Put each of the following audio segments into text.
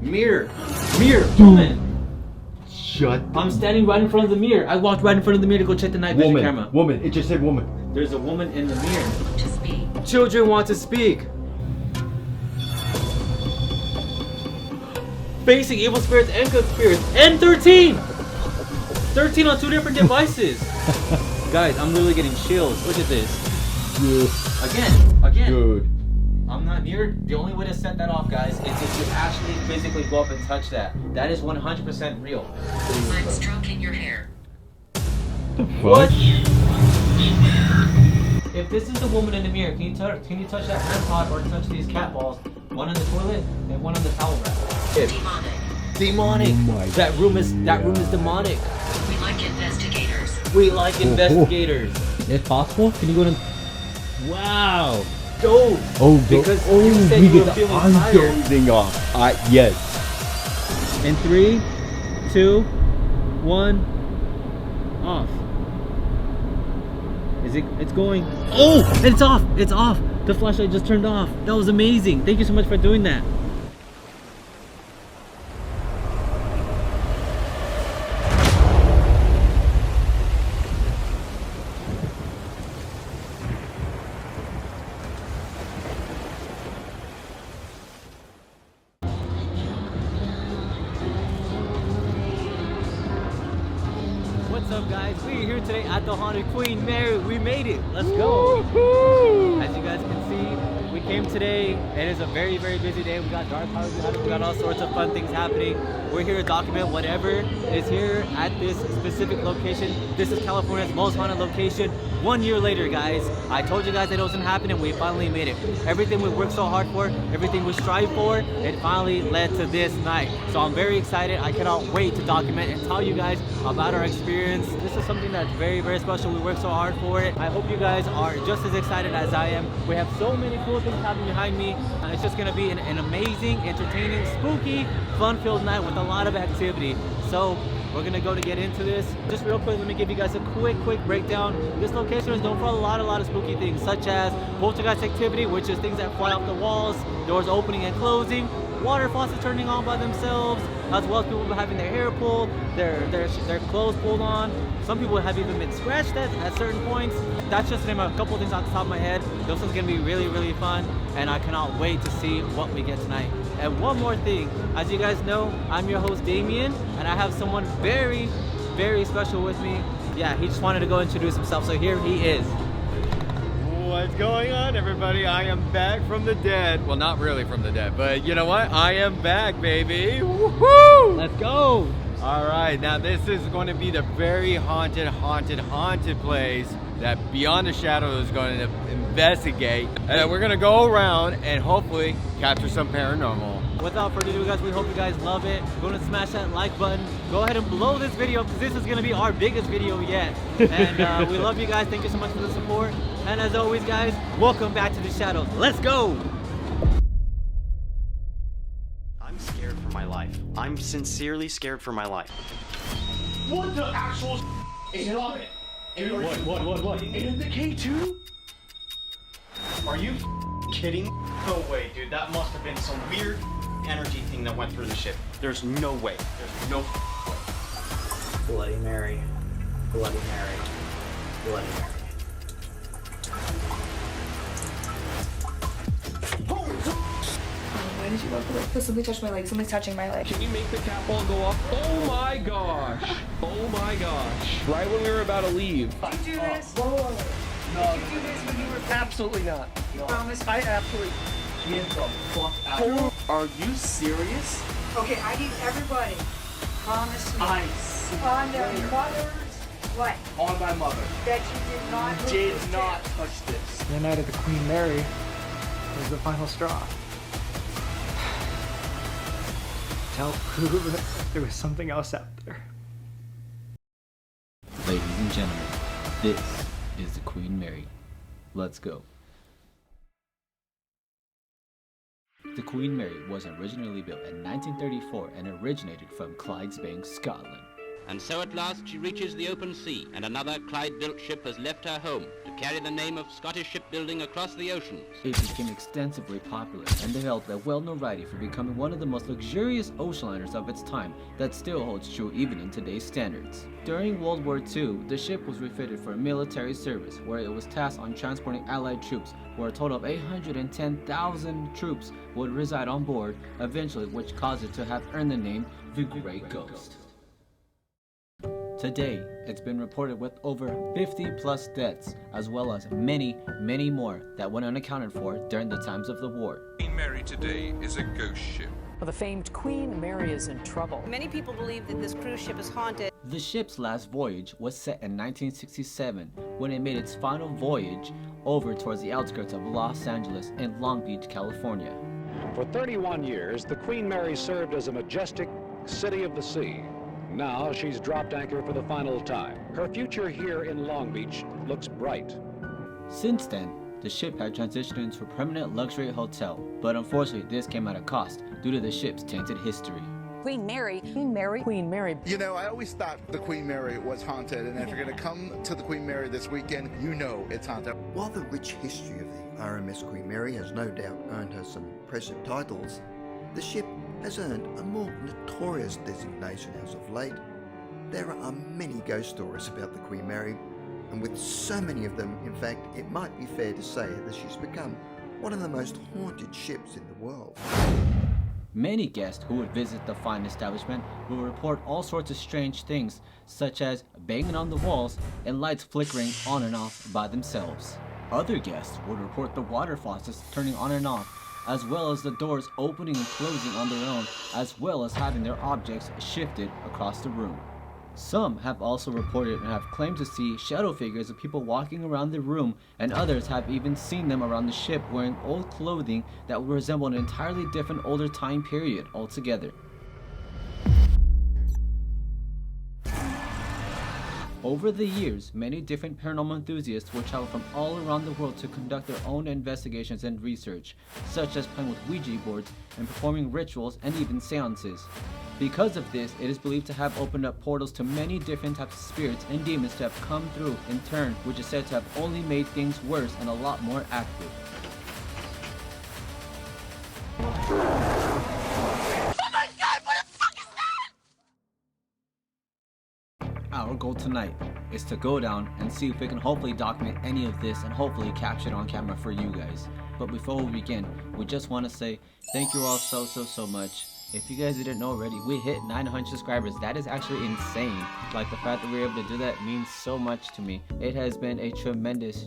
Mirror. Mirror. Woman. Shut. I'm standing right in front of the mirror. I walked right in front of the mirror to go check the night vision camera. Woman. It just said woman. There's a woman in the mirror. To speak. Children want to speak. Facing evil spirits and good spirits. And 13! 13 on 2 different devices. Guys, I'm literally getting chills. Look at this. Good. Again. Good. I'm not near. The only way to set that off, guys, is if you actually physically go up and touch that. That is 100% real. I'm stroking your hair. What? If this is the woman in the mirror, can you touch that hand pot or touch these cat balls? One in the toilet and one on the towel rack. Demonic. Demonic. Oh that room is demonic. We like investigators. We like investigators. If possible, can you go to? Wow. Dope. Oh, because oh, you said we you get were the feeling on tired. thing off. Yes. In 3, 2, 1, off. Is it? It's going. Oh, it's off. It's off. The flashlight just turned off. That was amazing. Thank you so much for doing that. What's up, guys? We're here today at the Haunted Queen Mary. We made it. Let's go. As you guys can see, we came today. It is a very, very busy day. We got dark houses, we got all sorts of fun things happening. We're here to document whatever is here at this specific location. This is California's most haunted location. 1 year later, guys. I told you guys that it wasn't happening. We finally made it. Everything we worked so hard for, everything we strive for, it finally led to this night. So I'm very excited. I cannot wait to document and tell you guys about our experience. This is something that's very, very special. We worked so hard for it. I hope you guys are just as excited as I am. We have so many cool things happening behind me. It's just gonna be an amazing, entertaining, spooky, fun-filled night with a lot of activity. So we're gonna go to get into this. Just real quick, let me give you guys a quick breakdown. This location is known for a lot of spooky things, such as poltergeist activity, which is things that fly off the walls, doors opening and closing, water faucets turning on by themselves, as well as people having their hair pulled, their clothes pulled on. Some people have even been scratched at certain points. That's just to name a couple things off the top of my head. This is gonna be really, really fun, and I cannot wait to see what we get tonight. And one more thing, as you guys know, I'm your host Damien, and I have someone very, very special with me. Yeah, he just wanted to go introduce himself, so here he is. What's going on, everybody? I am back from the dead. Well, not really from the dead, but you know what? I am back, baby. Woohoo! Let's go. All right, now this is going to be the very haunted place that Beyond the Shadow is going to investigate. And we're going to go around and hopefully capture some paranormal. Without further ado, guys, we hope you guys love it. Go and smash that like button. Go ahead and blow this video, because this is going to be our biggest video yet. And we love you guys. Thank you so much for the support. And as always, guys, welcome back to the shadows. Let's go. I'm scared for my life. I'm sincerely scared for my life. What the actual Stop it. What? In the K2? Are you kidding? No way, dude. That must have been some weird energy thing that went through the ship. There's no way. There's no way. Bloody Mary. Bloody Mary. Bloody Mary. Why did you walk away? Oh, somebody touched my leg. Somebody's touching my leg. Can you make the cat ball go off? Oh my gosh. Oh my gosh. Right when we were about to leave. Did you do this? Whoa. No. Did you do this when you were Absolutely not. You promised? I absolutely. Get the fuck out. Dude, are you serious? Okay, I need everybody. Promise me. I On their swear. mothers. What? On my mother. That you did not. You move did this not shit. touch this. The night of the Queen Mary was the final straw. Tell Pooh that there was something else out there. Ladies and gentlemen, this is the Queen Mary. Let's go. The Queen Mary was originally built in 1934 and originated from Clydesbank, Scotland. And so at last she reaches the open sea, and another Clyde-built ship has left her home to carry the name of Scottish shipbuilding across the oceans. It became extensively popular and developed a well notoriety for becoming one of the most luxurious ocean liners of its time that still holds true even in today's standards. During World War II, the ship was refitted for military service, where it was tasked on transporting Allied troops, where a total of 810,000 troops would reside on board, eventually which caused it to have earned the name the Great Ghost. Today, it's been reported with over 50 plus deaths, as well as many, many more that went unaccounted for during the times of the war. Queen Mary today is a ghost ship. Well, the famed Queen Mary is in trouble. Many people believe that this cruise ship is haunted. The ship's last voyage was set in 1967 when it made its final voyage over towards the outskirts of Los Angeles in Long Beach, California. For 31 years, the Queen Mary served as a majestic city of the sea. Now she's dropped anchor for the final time. Her future here in Long Beach looks bright. Since then, the ship had transitioned into a permanent luxury hotel, but unfortunately this came at a cost due to the ship's tainted history. Queen Mary, Queen Mary, Queen Mary. You know, I always thought the Queen Mary was haunted, and if you're going to come to the Queen Mary this weekend, you know it's haunted. While the rich history of the RMS Queen Mary has no doubt earned her some impressive titles, the ship has earned a more notorious designation as of late. There are many ghost stories about the Queen Mary, and with so many of them, in fact, it might be fair to say that she's become one of the most haunted ships in the world. Many guests who would visit the fine establishment will report all sorts of strange things, such as banging on the walls and lights flickering on and off by themselves. Other guests would report the water faucets turning on and off, as well as the doors opening and closing on their own, as well as having their objects shifted across the room. Some have also reported and have claimed to see shadow figures of people walking around the room, and others have even seen them around the ship wearing old clothing that would resemble an entirely different older time period altogether. Over the years, many different paranormal enthusiasts will travel from all around the world to conduct their own investigations and research, such as playing with Ouija boards and performing rituals and even seances. Because of this, it is believed to have opened up portals to many different types of spirits and demons to have come through in turn, which is said to have only made things worse and a lot more active. Our goal tonight is to go down and see if we can hopefully document any of this and hopefully capture it on camera for you guys. But before we begin, we just want to say thank you all so much. If you guys didn't know already, we hit 900 subscribers. That is actually insane. Like, the fact that we were able to do that means so much to me. It has been a tremendous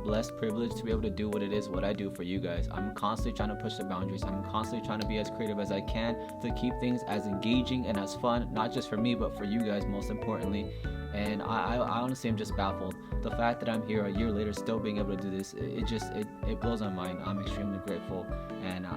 blessed privilege to be able to do what I do for you guys. I'm constantly trying to push the boundaries. I'm constantly trying to be as creative as I can to keep things as engaging and as fun, not just for me, but for you guys most importantly. And I honestly am just baffled. The fact that I'm here a year later still being able to do this, it blows my mind. I'm extremely grateful, and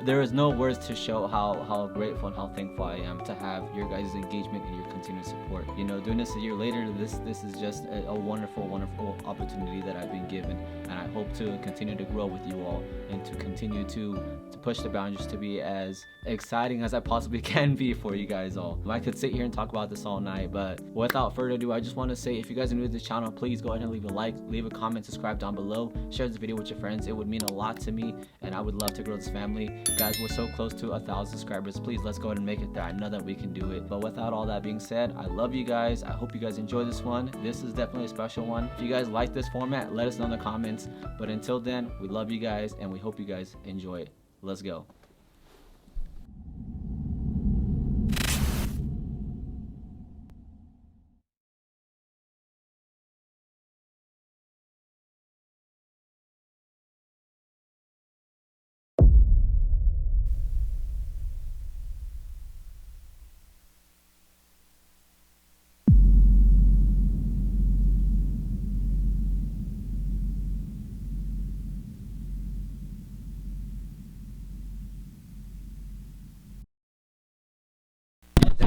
there is no words to show how grateful and how thankful I am to have your guys' engagement and your continued support. You know, doing this a year later, this is just a wonderful opportunity that I've been given, and I hope to continue to grow with you all and to continue to push the boundaries to be as exciting as I possibly can be for you guys all. I could sit here and talk about this all night, but without further ado, I just want to say, if you guys are new to this channel, please go ahead and leave a like, leave a comment, subscribe down below, share this video with your friends. It would mean a lot to me, and I would love to grow this family. Guys, we're so close to 1,000 subscribers. Please, let's go ahead and make it there. I know that we can do it. But without all that being said, I love you guys. I hope you guys enjoy this one. This is definitely a special one. If you guys like this format, let us know in the comments. But until then, we love you guys, and we hope you guys enjoy it. Let's go.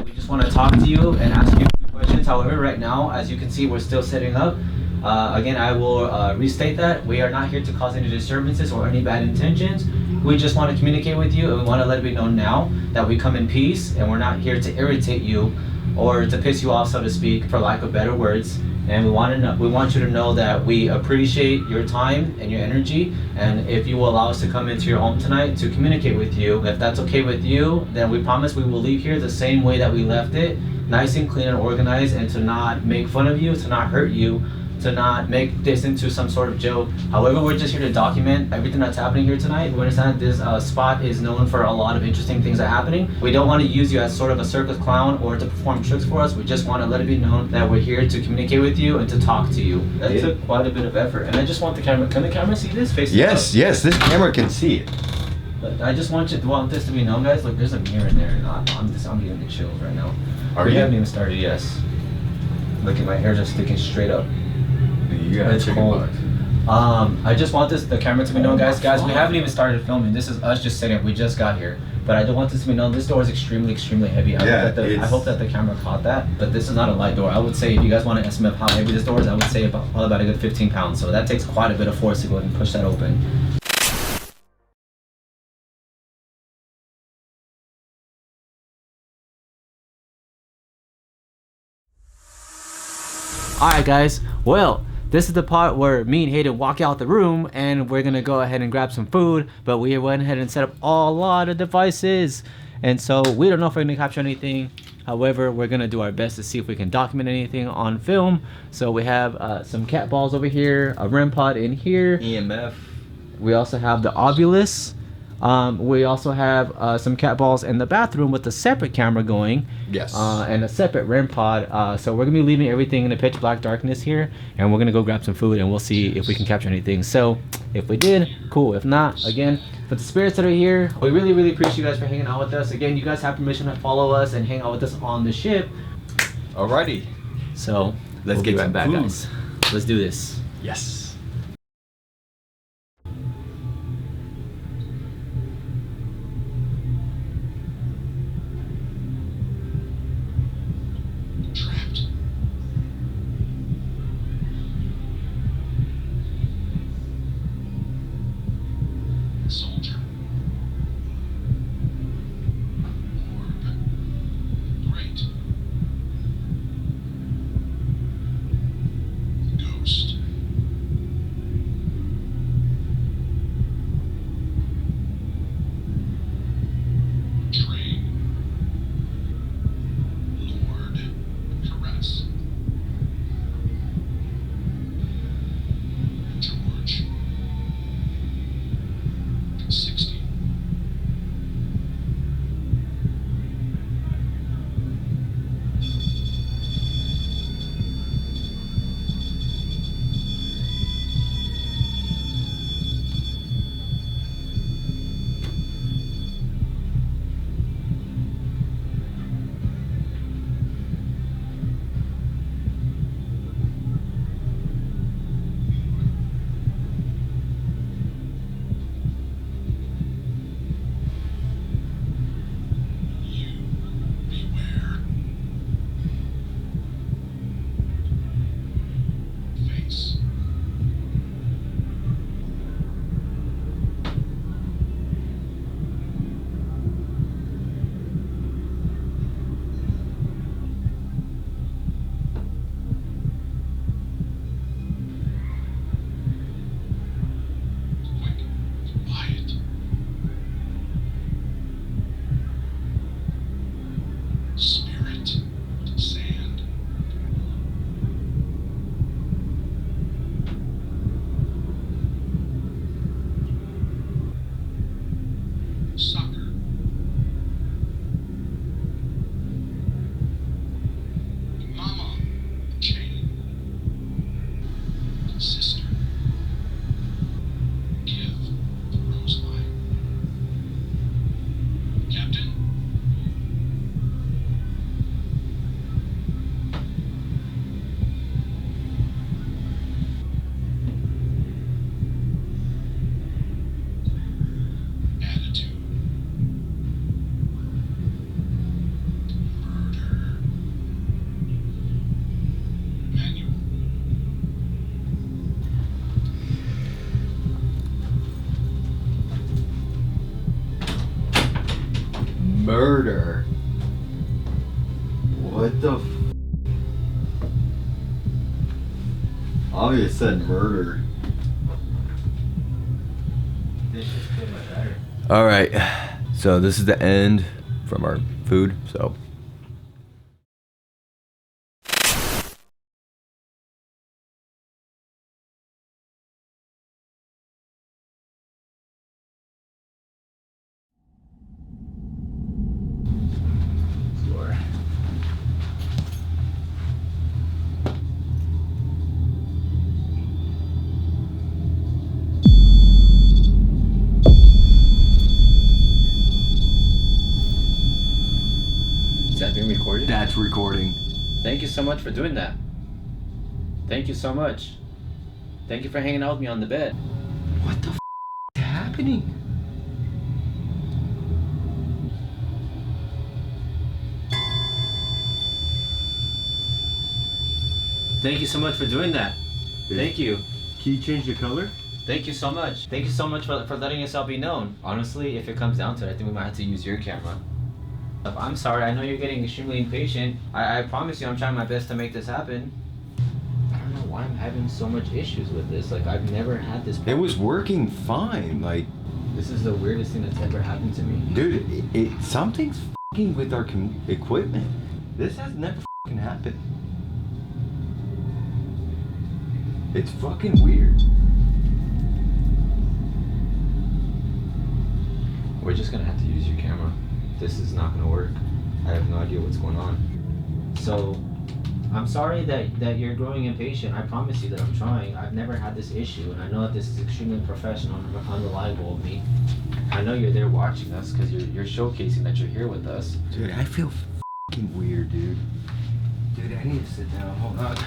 We just want to talk to you and ask you a few questions. However, right now, as you can see, we're still setting up. Again, I will restate that we are not here to cause any disturbances or any bad intentions. We just want to communicate with you, and we want to let it be known now that we come in peace, and we're not here to irritate you or to piss you off, so to speak, for lack of better words. And we want you to know that we appreciate your time and your energy, and if you will allow us to come into your home tonight to communicate with you, if that's okay with you, then we promise we will leave here the same way that we left it, nice and clean and organized, and to not make fun of you, to not hurt you, to not make this into some sort of joke. However, we're just here to document everything that's happening here tonight. We understand this spot is known for a lot of interesting things that are happening. We don't want to use you as sort of a circus clown or to perform tricks for us. We just want to let it be known that we're here to communicate with you and to talk to you. That took quite a bit of effort. And I just want the camera, can the camera see this? Face Yes, yes, this camera can see it. But I just want this to be known, guys. Look, there's a mirror in there. And I'm getting the chills right now. We haven't even started, yes. Look at my hair just sticking straight up. You got It's cold. I just want the camera to be known, guys. Guys, we haven't even started filming. This is us just sitting up. We just got here. But I do want this to be known. This door is extremely heavy. I hope that the camera caught that. But this is not a light door. I would say if you guys want to estimate how heavy this door is, I would say probably about a good 15 pounds. So that takes quite a bit of force to go ahead and push that open. Alright guys, well, this is the part where me and Hayden walk out the room and we're gonna go ahead and grab some food, but we went ahead and set up a lot of devices, and so we don't know if we're gonna capture anything. However, we're gonna do our best to see if we can document anything on film. So we have some cat balls over here, a REM pod in here, EMF. We also have the Obulus. We also have some cat balls in the bathroom with a separate camera going. Yes. And a separate REM pod. So we're gonna be leaving everything in the pitch black darkness here, and we're gonna go grab some food and we'll see if we can capture anything. So if we did, cool. If not, again, for the spirits that are here, we really appreciate you guys for hanging out with us. Again, you guys have permission to follow us and hang out with us on the ship. Alrighty. So let's get right some back, food. guys. Let's do this. Yes. Soldier. Orb. Great. Ghost. murder. What the f? Obviously said murder. This just could be better. All right, so this is the end from our food, so. Floor. Is that being recorded? That's recording. Thank you so much for doing that. Thank you so much. Thank you for hanging out with me on the bed. What the f is happening? Thank you so much for doing that. Thank you. Can you change the color? Thank you so much. Thank you so much for letting yourself be known. Honestly, if it comes down to it, I think we might have to use your camera. I'm sorry, I know you're getting extremely impatient. I promise you I'm trying my best to make this happen. I don't know why I'm having so much issues with this. Like, I've never had this problem. It was working fine, like. This is the weirdest thing that's ever happened to me. Dude, something's f***ing with our equipment. This has never f***ing happened. It's fucking weird. We're just gonna have to use your camera. This is not gonna work. I have no idea what's going on. So, I'm sorry that you're growing impatient. I promise you that I'm trying. I've never had this issue, and I know that this is extremely professional and unreliable of me. I know you're there watching us because you're showcasing that you're here with us. Dude, I feel fucking weird, dude. Dude, I need to sit down. Hold on.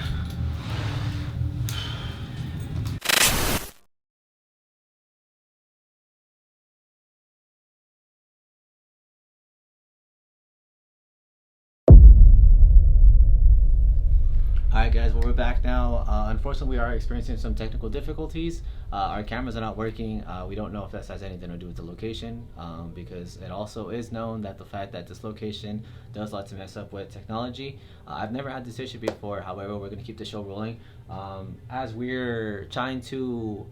Alright guys, well we're back now. Unfortunately we are experiencing some technical difficulties. Our cameras are not working. We don't know if this has anything to do with the location, because it also is known that the fact that this location does like to mess up with technology. I've never had this issue before, however we're going to keep the show rolling. As we're trying to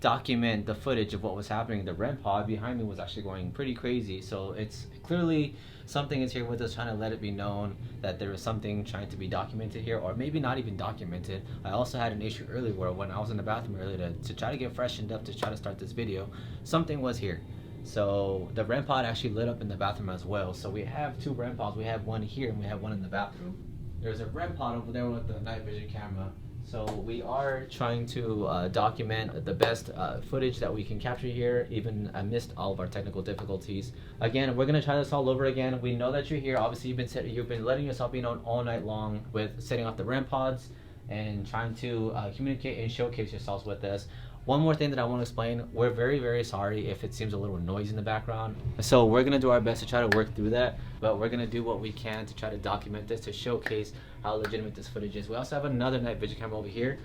document the footage of what was happening, the REM pod behind me was actually going pretty crazy, so it's clearly something is here with us trying to let it be known that there is something trying to be documented here, or maybe not even documented. I also had an issue earlier where when I was in the bathroom earlier to try to get freshened up to try to start this video, something was here. So the REM pod actually lit up in the bathroom as well. So we have two REM pods. We have one here and we have one in the bathroom. There's a REM pod over there with the night vision camera. So we are trying to document the best footage that we can capture here, even amidst all of our technical difficulties. Again, we're gonna try this all over again. We know that you're here. Obviously, you've been letting yourself be known all night long with setting off the REM pods and trying to communicate and showcase yourselves with us. One more thing that I want to explain, we're very, very sorry if it seems a little noisy in the background. So we're going to do our best to try to work through that, but we're going to do what we can to try to document this, to showcase how legitimate this footage is. We also have another night vision camera over here.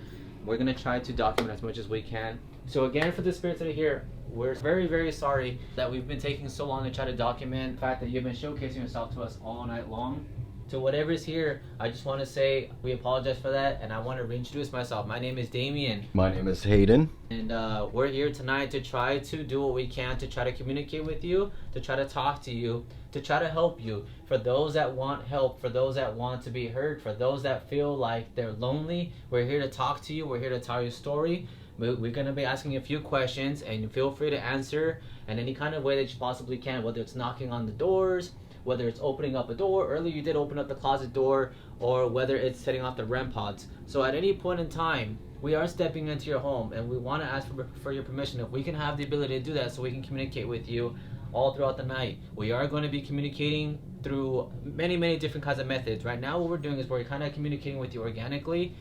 We're going to try to document as much as we can. So again, for the spirits that are here, we're very, very sorry that we've been taking so long to try to document the fact that you've been showcasing yourself to us all night long. To whatever's here, I just want to say we apologize for that, and I want to reintroduce myself. My name is Damien. My name is Hayden. And we're here tonight to try to do what we can to try to communicate with you, to try to talk to you, to try to help you. For those that want help, for those that want to be heard, for those that feel like they're lonely, we're here to talk to you. We're here to tell your story. We're going to be asking you a few questions, and feel free to answer in any kind of way that you possibly can, whether it's knocking on the doors, whether it's opening up a door. Earlier you did open up the closet door, or whether it's setting off the REM pods. So at any point in time, we are stepping into your home, and we want to ask for your permission if we can have the ability to do that, so we can communicate with you all throughout the night. We are going to be communicating through many, many different kinds of methods. Right now what we're doing is we're kind of communicating with you organically,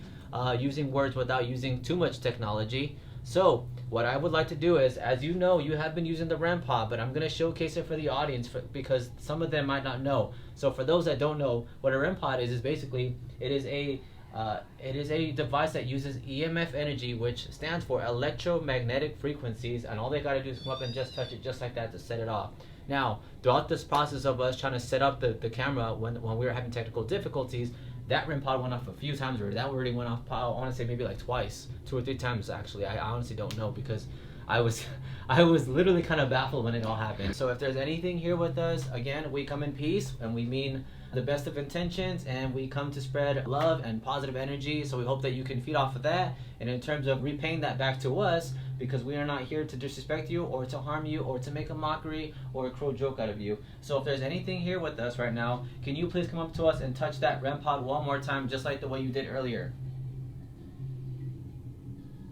using words without using too much technology. So what I would like to do is, as you know, you have been using the REM pod, but I'm going to showcase it for the audience because some of them might not know. So for those that don't know, what a REM pod is basically, it is a device that uses EMF energy, which stands for electromagnetic frequencies, and all they got to do is come up and just touch it just like that to set it off. Now, throughout this process of us trying to set up the camera when we were having technical difficulties, that REM pod went off a few times already. That already went off, I want to say maybe like twice, 2 or 3 times actually. I honestly don't know because I was literally kind of baffled when it all happened. So if there's anything here with us, again, we come in peace and we mean the best of intentions, and we come to spread love and positive energy. So we hope that you can feed off of that, and in terms of repaying that back to us, because we are not here to disrespect you or to harm you or to make a mockery or a cruel joke out of you. So if there's anything here with us right now, can you please come up to us and touch that REM pod one more time, just like the way you did earlier?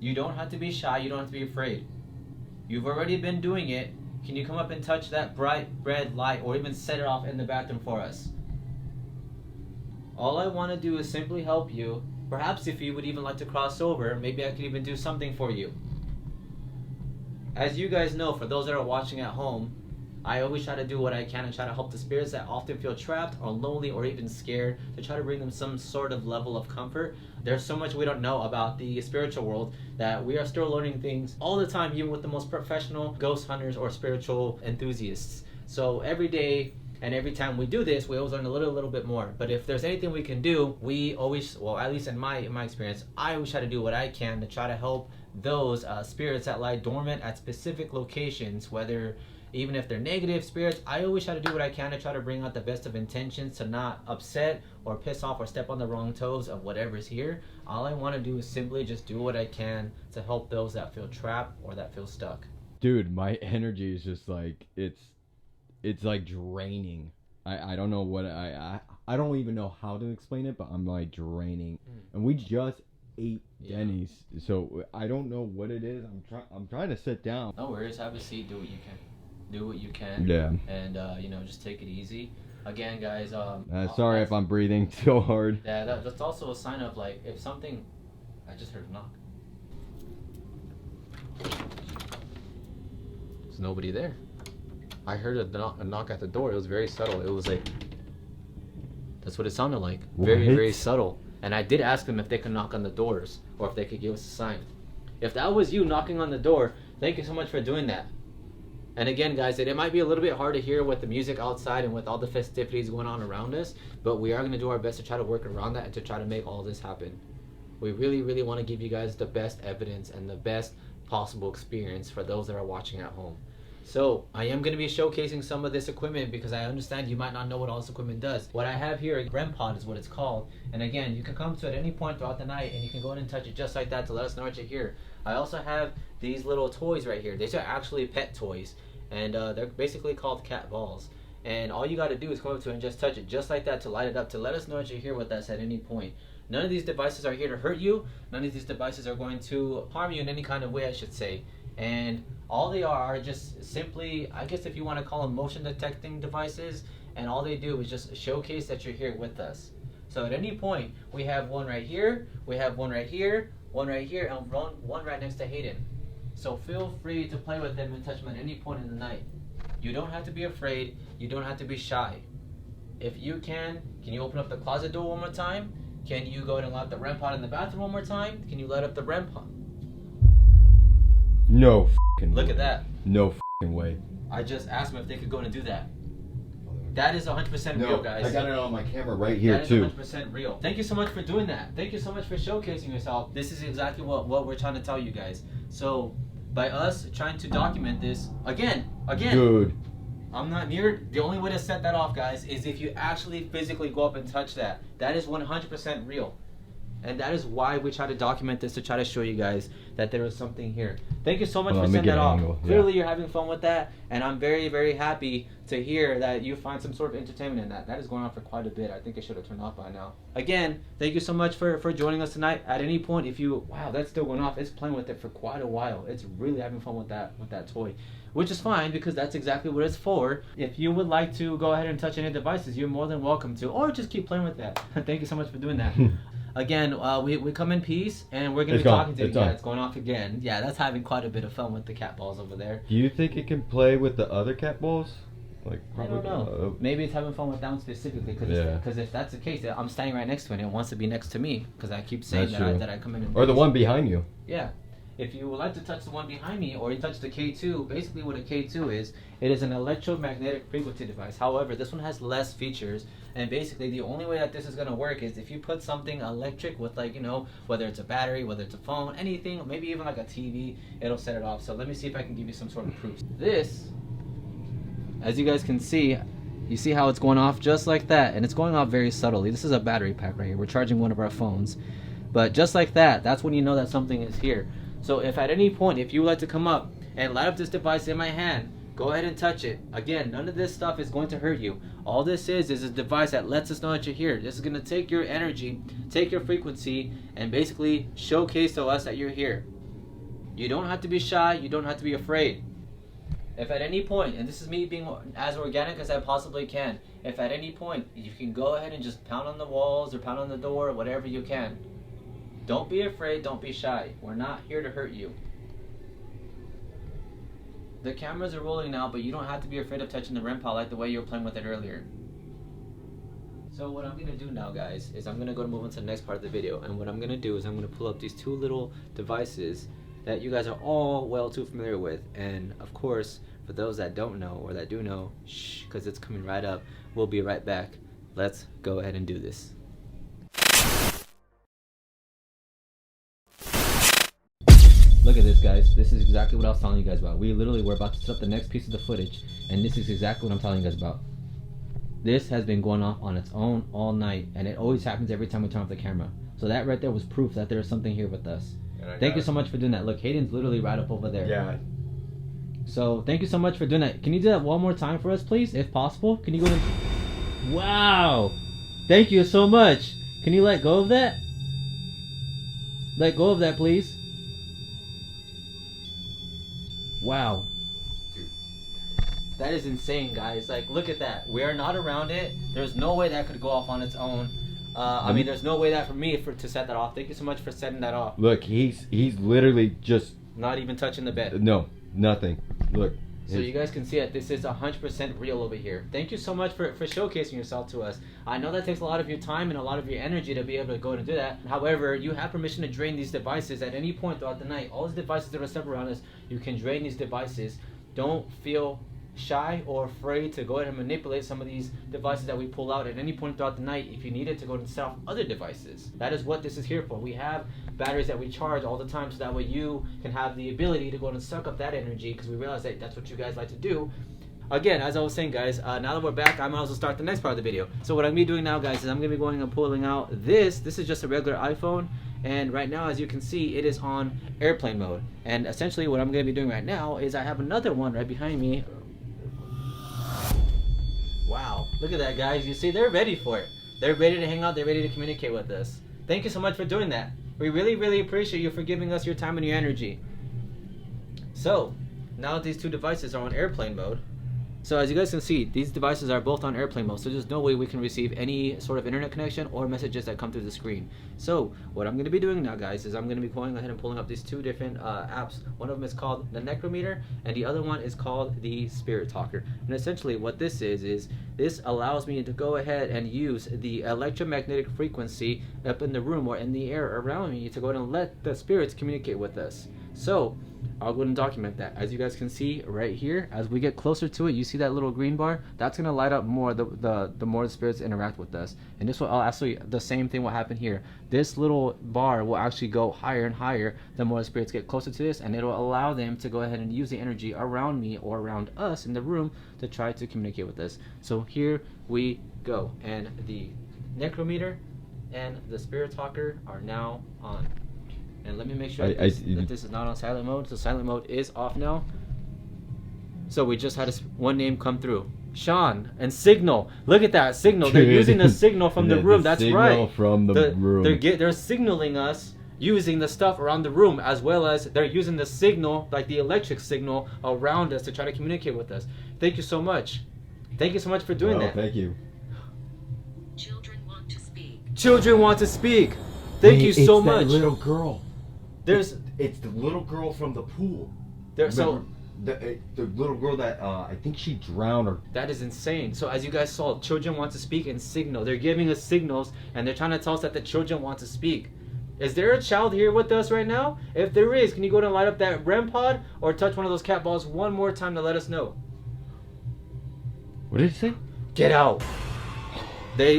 You don't have to be shy, you don't have to be afraid. You've already been doing it. Can you come up and touch that bright red light, or even set it off in the bathroom for us? All I want to do is simply help you. Perhaps if you would even like to cross over, maybe I could even do something for you. As you guys know, for those that are watching at home, I always try to do what I can and try to help the spirits that often feel trapped or lonely or even scared, to try to bring them some sort of level of comfort. There's so much we don't know about the spiritual world that we are still learning things all the time, even with the most professional ghost hunters or spiritual enthusiasts. So every day and every time we do this, we always learn a little bit more. But if there's anything we can do, we always, well, at least in my experience, I always try to do what I can to try to help those spirits that lie dormant at specific locations, whether even if they're negative spirits. I always try to do what I can to try to bring out the best of intentions, to not upset or piss off or step on the wrong toes of whatever's here. All I want to do is simply just do what I can to help those that feel trapped or that feel stuck. Dude, my energy is just like, it's like draining. I don't know what I don't even know how to explain it, but I'm like draining. And we just ate Denny's, so I don't know what it is. I'm trying to sit down. No worries, have a seat, do what you can. Do what you can. Yeah. And you know, just take it easy. Again, guys, sorry if I'm breathing so hard. Yeah, that's also a sign of, like, if something. I just heard a knock. There's nobody there. I heard a knock at the door. It was very subtle. It was like, that's what it sounded like. Very, very subtle. And I did ask them if they could knock on the doors or if they could give us a sign. If that was you knocking on the door, thank you so much for doing that. And again, guys, it might be a little bit hard to hear with the music outside and with all the festivities going on around us, but we are going to do our best to try to work around that and to try to make all this happen. We really, really want to give you guys the best evidence and the best possible experience for those that are watching at home. So I am going to be showcasing some of this equipment because I understand you might not know what all this equipment does. What I have here, a REM pod is what it's called. And again, you can come to it at any point throughout the night and you can go in and touch it just like that to let us know what you hear. I also have these little toys right here. These are actually pet toys, and they're basically called cat balls. And all you got to do is come up to it and just touch it just like that to light it up, to let us know what you hear with us at any point. None of these devices are here to hurt you. None of these devices are going to harm you in any kind of way, I should say. And all they are just simply, I guess if you want to call them motion detecting devices, and all they do is just showcase that you're here with us. So at any point, we have one right here, we have one right here, one right here, and one right next to Hayden. So feel free to play with them and touch them at any point in the night. You don't have to be afraid, you don't have to be shy. If you can you open up the closet door one more time? Can you go ahead and light the REM pod in the bathroom one more time? Can you light up the REM pod? No f***ing Look way. at that. No f***ing way. I just asked them if they could go in and do that. That is 100% No, real, guys. I got it on my camera right here, too. That is 100% real. Thank you so much for doing that. Thank you so much for showcasing yourself. This is exactly what we're trying to tell you guys. So, by us trying to document this, again, Dude. I'm not near. The only way to set that off, guys, is if you actually physically go up and touch that. That is 100% real. And that is why we try to document this, to try to show you guys that there is something here. Thank you so much for setting that off. Clearly you're having fun with that, and I'm very, very happy to hear that you find some sort of entertainment in that. That is going on for quite a bit. I think it should have turned off by now. Again, thank you so much for joining us tonight. At any point, if you, wow, that's still going off. It's playing with it for quite a while. It's really having fun with that toy, which is fine because that's exactly what it's for. If you would like to go ahead and touch any devices, you're more than welcome to, or just keep playing with that. Thank you so much for doing that. Again, we come in peace, and we're going to be talking to you. Yeah, it's going off again. Yeah, that's having quite a bit of fun with the cat balls over there. Do you think it can play with the other cat balls? Like, probably, I don't know. Maybe it's having fun with that one specifically. Because if that's the case, I'm standing right next to it, and it wants to be next to me. Because I keep saying that I come in and or the one behind you. Yeah. if you would like to touch the one behind me or you touch the K2, basically what a K2 is, it is an electromagnetic frequency device. However, this one has less features, and basically the only way that this is going to work is if you put something electric with, like, you know, whether it's a battery, whether it's a phone, anything, maybe even like a TV, it'll set it off. So let me see if I can give you some sort of proof. This, as you guys can see, you see how it's going off just like that, and it's going off very subtly. This is a battery pack right here. We're charging one of our phones, but just like that, that's when you know that something is here. So if at any point, if you would like to come up and light up this device in my hand, go ahead and touch it. Again, none of this stuff is going to hurt you. All this is a device that lets us know that you're here. This is going to take your energy, take your frequency, and basically showcase to us that you're here. You don't have to be shy. You don't have to be afraid. If at any point, and this is me being as organic as I possibly can, if at any point you can go ahead and just pound on the walls or pound on the door or whatever you can. Don't be afraid, don't be shy. We're not here to hurt you. The cameras are rolling now, but you don't have to be afraid of touching the REM pod like the way you were playing with it earlier. So what I'm going to do now, guys, is I'm going to go move on to the next part of the video. And what I'm going to do is I'm going to pull up these two little devices that you guys are all well too familiar with. And of course, for those that don't know or that do know, shh, because it's coming right up, we'll be right back. Let's go ahead and do this. Look at this, guys. This is exactly what I was telling you guys about. We literally were about to set up the next piece of the footage, and this is exactly what I'm telling you guys about. This has been going off on its own all night, and it always happens every time we turn off the camera. So that right there was proof that there is something here with us. Thank you so much for doing that. Look, Hayden's literally right up over there. Yeah. So thank you so much for doing that. Can you do that one more time for us, please, if possible? Can you go to... Wow! Thank you so much. Can you let go of that? Let go of that, please. Wow. Dude. That is insane, guys. Like, look at that. We are not around it. There's no way that could go off on its own. I mean, there's no way that for me to set that off. Thank you so much for setting that off. Look, he's literally just not even touching the bed. No, nothing. Look. So you guys can see that this is 100% real over here. Thank you so much for showcasing yourself to us. I know that takes a lot of your time and a lot of your energy to be able to go and do that. However, you have permission to drain these devices at any point throughout the night. All these devices that are set around us, you can drain these devices. Don't feel shy or afraid to go ahead and manipulate some of these devices that we pull out at any point throughout the night if you needed to go and set off other devices. That is what this is here for. We have batteries that we charge all the time so that way you can have the ability to go and suck up that energy, because we realize that that's what you guys like to do. Again, as I was saying, guys, now that we're back, I might as well start the next part of the video. So what I'm going to be doing now, guys, is I'm going to be going and pulling out this. This is just a regular iPhone. And right now, as you can see, it is on airplane mode. And essentially what I'm going to be doing right now is I have another one right behind me. Wow, look at that, guys. You see, they're ready for it. They're ready to hang out. They're ready to communicate with us. Thank you so much for doing that. We really, really appreciate you for giving us your time and your energy. So, now that these two devices are on airplane mode, so as you guys can see, these devices are both on airplane mode, so there's no way we can receive any sort of internet connection or messages that come through the screen. So what I'm going to be doing now, guys, is I'm going to be going ahead and pulling up these two different apps. One of them is called the Necrometer, and the other one is called the Spirit Talker. And essentially what this is this allows me to go ahead and use the electromagnetic frequency up in the room or in the air around me to go ahead and let the spirits communicate with us. So I'll go ahead and document that. As you guys can see right here, as we get closer to it, you see that little green bar? That's going to light up more the more the spirits interact with us. And this will actually, the same thing will happen here. This little bar will actually go higher and higher the more the spirits get closer to this, and it'll allow them to go ahead and use the energy around me or around us in the room to try to communicate with us. So here we go. And the Necrometer and the Spirit Talker are now on. And let me make sure that this is not on silent mode. So silent mode is off now. So we just had one name come through. Sean and Signal. Look at that Signal. They're using the signal from the room. That's right. From the room. They're signaling us using the stuff around the room, as well as they're using the signal, like the electric signal around us, to try to communicate with us. Thank you so much. Thank you so much for doing that. Thank you. Children want to speak. Children want to speak. Thank you so much. It's that little girl. It's the little girl from the pool. So the little girl that I think she drowned or. That is insane. So as you guys saw, children want to speak and signal. They're giving us signals, and they're trying to tell us that the children want to speak. Is there a child here with us right now? If there is, can you go and light up that REM pod or touch one of those cat balls one more time to let us know? What did it say? Get out.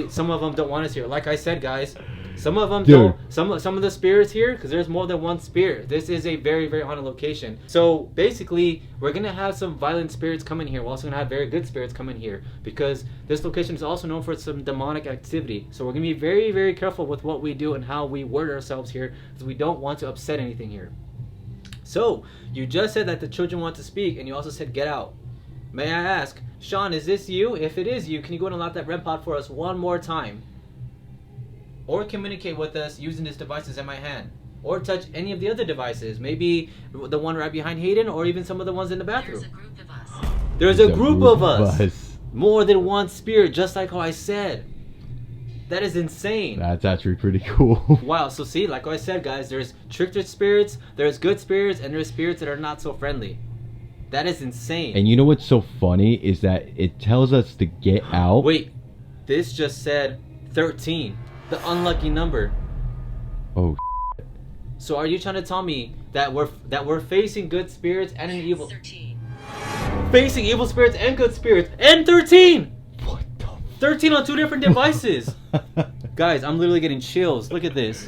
Some of them don't want us here. Like I said, guys, some of them Dude. don't. Some of the spirits here, because there's more than one spirit. This is a very, very haunted location. So basically, we're gonna have some violent spirits come in here. We're also gonna have very good spirits come in here because this location is also known for some demonic activity. So we're gonna be very, very careful with what we do and how we word ourselves here, because we don't want to upset anything here. So you just said that the children want to speak, and you also said get out. May I ask, Sean, is this you? If it is you, can you go and unlock that REM pod for us one more time? Or communicate with us using these devices in my hand. Or touch any of the other devices. Maybe the one right behind Hayden, or even some of the ones in the bathroom. There's a group of us. There's a group of us. More than one spirit, just like how I said. That is insane. That's actually pretty cool. Wow, so see, like I said, guys, there's trickster spirits, there's good spirits, and there's spirits that are not so friendly. That is insane. And you know what's so funny is that it tells us to get out. Wait, this just said 13, the unlucky number. Oh. So are you trying to tell me that we're facing good spirits and an evil? 13. Facing evil spirits and good spirits and 13. What the? 13 on 2 different devices. Guys, I'm literally getting chills. Look at this.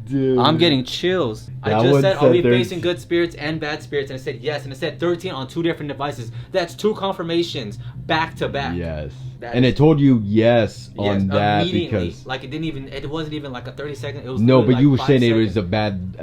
Dude. I'm getting chills. I That just one said, are we said facing good spirits and bad spirits? And I said yes. And it said 13 on 2 different devices. That's 2 confirmations back to back. Yes. That And is- it told you yes on that immediately. because Like it wasn't even like a 30-second. It was no, literally but you were like saying 5 it was seconds. a bad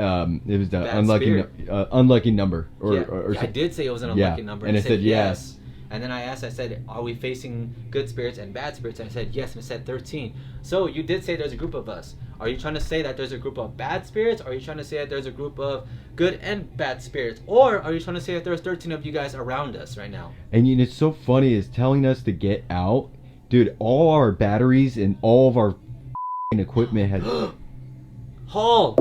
it was the Bad unlucky spirit. unlucky number or, Yeah, or I did say it was an yeah, unlucky number. and it it said yes. And then I said, are we facing good spirits and bad spirits? And I said yes, and it said 13. So you did say there's a group of us. Are you trying to say that there's a group of bad spirits? Or are you trying to say that there's a group of good and bad spirits? Or are you trying to say that there's 13 of you guys around us right now? And you know, it's so funny is telling us to get out. Dude, all our batteries and all of our equipment has Hall!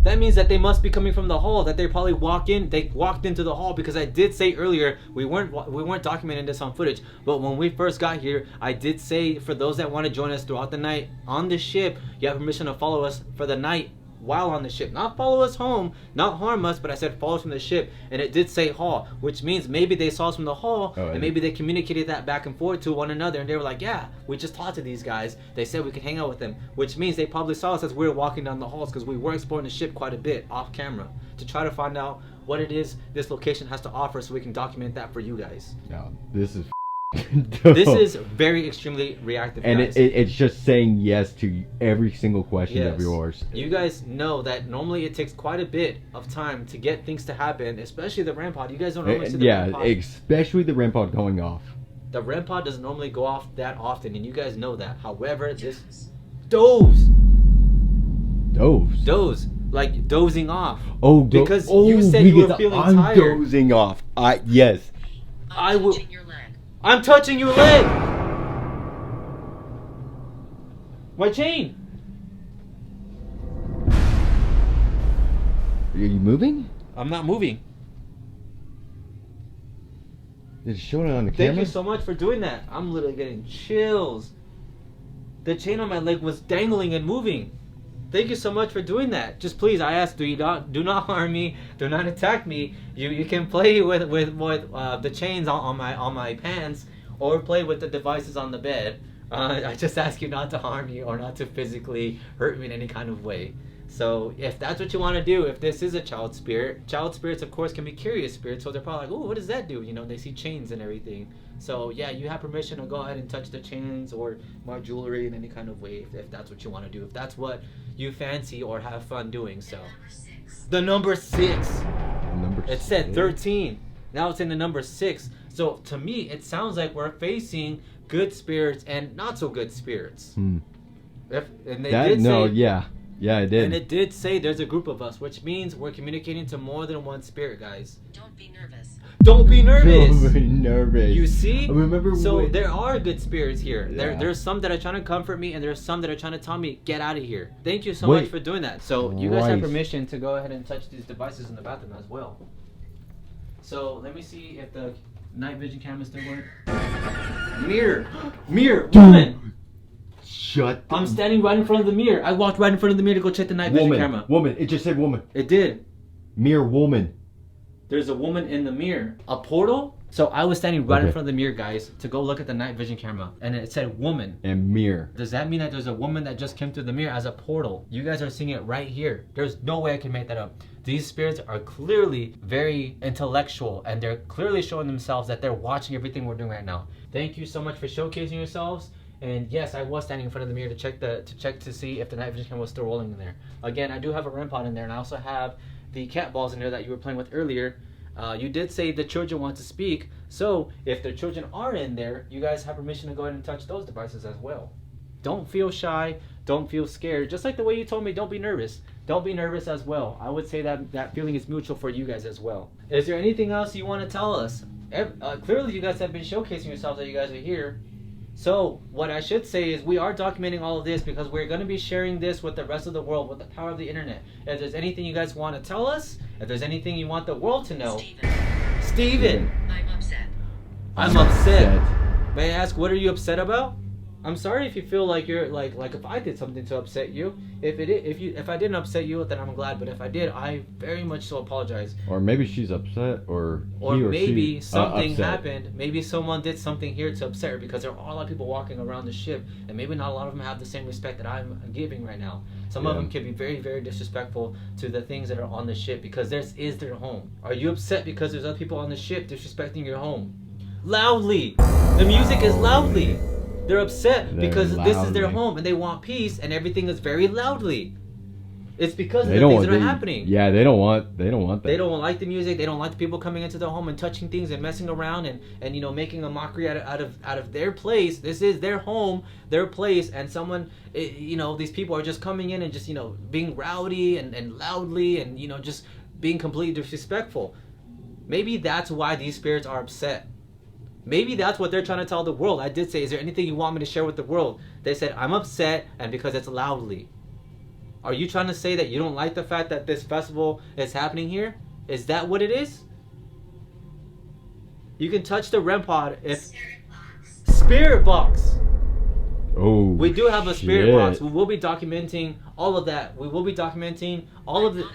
That means that they must be coming from the hall. That they probably walked into the hall, because I did say earlier we weren't documenting this on footage, but when we first got here, I did say for those that want to join us throughout the night on the ship, you have permission to follow us for the night while on the ship. Not follow us home, not harm us, but I said follow us from the ship, and it did say hall, which means maybe they saw us from the hall, and maybe they communicated that back and forth to one another, and they were like, yeah, we just talked to these guys. They said we could hang out with them, which means they probably saw us as we were walking down the halls, because we were exploring the ship quite a bit off camera to try to find out what it is this location has to offer, so we can document that for you guys. No, this is This is very extremely reactive, and guys. it's just saying yes to every single question of yours. You guys know that normally it takes quite a bit of time to get things to happen, especially the REM pod. You guys don't normally see the REM pod. Especially the REM pod going off. The REM pod doesn't normally go off that often, and you guys know that. However, this doze, like dozing off. Oh, because you said you were feeling I'm tired. dozing off. Yes. I will. I'm touching your leg. My chain. Are you moving? I'm not moving. Did it show it on the camera? Thank you so much for doing that. I'm literally getting chills. The chain on my leg was dangling and moving. Thank you so much for doing that. Just please, I ask, do not harm me. Do not attack me. You can play with the chains on my pants, or play with the devices on the bed. I just ask you not to harm me or not to physically hurt me in any kind of way. So if that's what you want to do, if this is a child spirits of course can be curious spirits, so they're probably like, oh, what does that do? You know, they see chains and everything. So yeah, you have permission to go ahead and touch the chains or my jewelry in any kind of way if that's what you want to do, if that's what you fancy or have fun doing. So the number 6. It said 13. Now it's in the number 6. So to me, it sounds like we're facing good spirits and not so good spirits. Yeah, I did. And it did say there's a group of us, which means we're communicating to more than one spirit, guys. Don't be nervous. Don't be nervous. Don't be nervous. You see? Remember so there are good spirits here. Yeah. There's some that are trying to comfort me, and there's some that are trying to tell me, get out of here. Thank you so much for doing that. So you guys have permission to go ahead and touch these devices in the bathroom as well. So let me see if the night vision camera still works. Mirror! Mirror! Woman! Shut. I'm standing right in front of the mirror. I walked right in front of the mirror to go check the night vision camera. Woman. It just said woman. It did. Mere woman. There's a woman in the mirror. A portal? So I was standing right in front of the mirror, guys, to go look at the night vision camera. And it said woman. And mirror. Does that mean that there's a woman that just came through the mirror as a portal? You guys are seeing it right here. There's no way I can make that up. These spirits are clearly very intellectual, and they're clearly showing themselves that they're watching everything we're doing right now. Thank you so much for showcasing yourselves. And yes, I was standing in front of the mirror to check to see if the night vision camera was still rolling in there. Again, I do have a REM pod in there, and I also have the cat balls in there that you were playing with earlier. You did say the children want to speak, so if the children are in there, you guys have permission to go ahead and touch those devices as well. Don't feel shy, don't feel scared. Just like the way you told me, don't be nervous. Don't be nervous as well. I would say that that feeling is mutual for you guys as well. Is there anything else you want to tell us? Clearly you guys have been showcasing yourselves that you guys are here. So what I should say is we are documenting all of this because we're going to be sharing this with the rest of the world with the power of the internet. If there's anything you guys want to tell us, if there's anything you want the world to know. Steven! I'm upset. I'm upset. May I ask, what are you upset about? I'm sorry if you feel like you're like if I did something to upset you. If I didn't upset you, then I'm glad. But if I did, I very much so apologize. Or maybe she's upset, or maybe she, something upset. happened. Maybe someone did something here to upset her because there are a lot of people walking around the ship, and maybe not a lot of them have the same respect that I'm giving right now. Some of them can be very, very disrespectful to the things that are on the ship because this is their home. Are you upset because there's other people on the ship disrespecting your home? Loudly! The music is loudly! They're upset because this is their home and they want peace, and everything is very loudly. It's because of the things that are happening. Yeah, they don't want that. They don't like the music. They don't like the people coming into their home and touching things and messing around and you know, making a mockery out of their place. This is their home, their place, and someone, you know, these people are just coming in and just, you know, being rowdy and loudly and, you know, just being completely disrespectful. Maybe that's why these spirits are upset. Maybe that's what they're trying to tell the world. I did say, is there anything you want me to share with the world? They said, I'm upset, and because it's loudly. Are you trying to say that you don't like the fact that this festival is happening here? Is that what it is? You can touch the REM pod if... Spirit box! Oh, we do have a spirit box. We will be documenting all of that. We will be documenting all of the...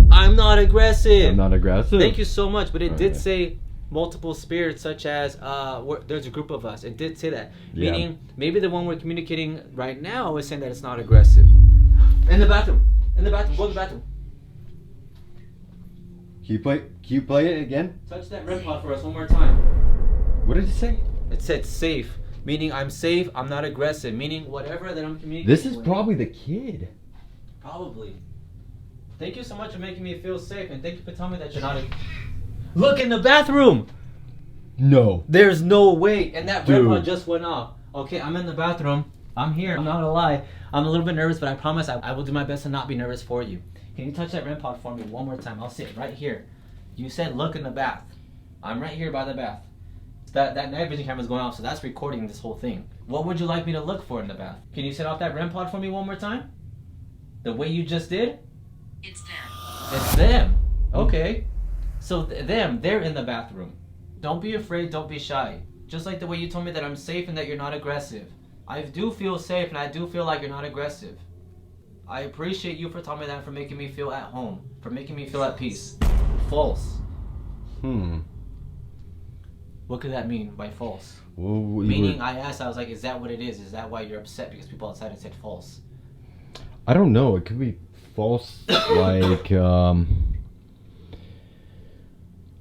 I'm not aggressive. I'm not aggressive. Thank you so much, but it did say... multiple spirits, such as there's a group of us. It did say that, meaning maybe the one we're communicating right now is saying that it's not aggressive. In the bathroom, go to the bathroom. Can you play it again? Touch that REM pod for us one more time. What did it say? It said safe, meaning I'm safe. I'm not aggressive, meaning whatever that I'm communicating. This is with. probably the kid. Probably. Thank you so much for making me feel safe, and thank you for telling me that you're not. Look in the bathroom! No. There's no way. And that REM pod just went off. Okay, I'm in the bathroom. I'm here. I'm not gonna lie. I'm a little bit nervous, but I promise I will do my best to not be nervous for you. Can you touch that REM pod for me one more time? I'll sit right here. You said look in the bath. I'm right here by the bath. That night vision camera is going off, so that's recording this whole thing. What would you like me to look for in the bath? Can you set off that REM pod for me one more time? The way you just did? It's them. It's them. Okay. So they're in the bathroom. Don't be afraid, don't be shy. Just like the way you told me that I'm safe and that you're not aggressive. I do feel safe and I do feel like you're not aggressive. I appreciate you for telling me that, for making me feel at home, for making me feel at peace. False. What could that mean by false? Well, meaning I asked, I was like, is that what it is? Is that why you're upset because people outside had said false? I don't know. It could be false, like,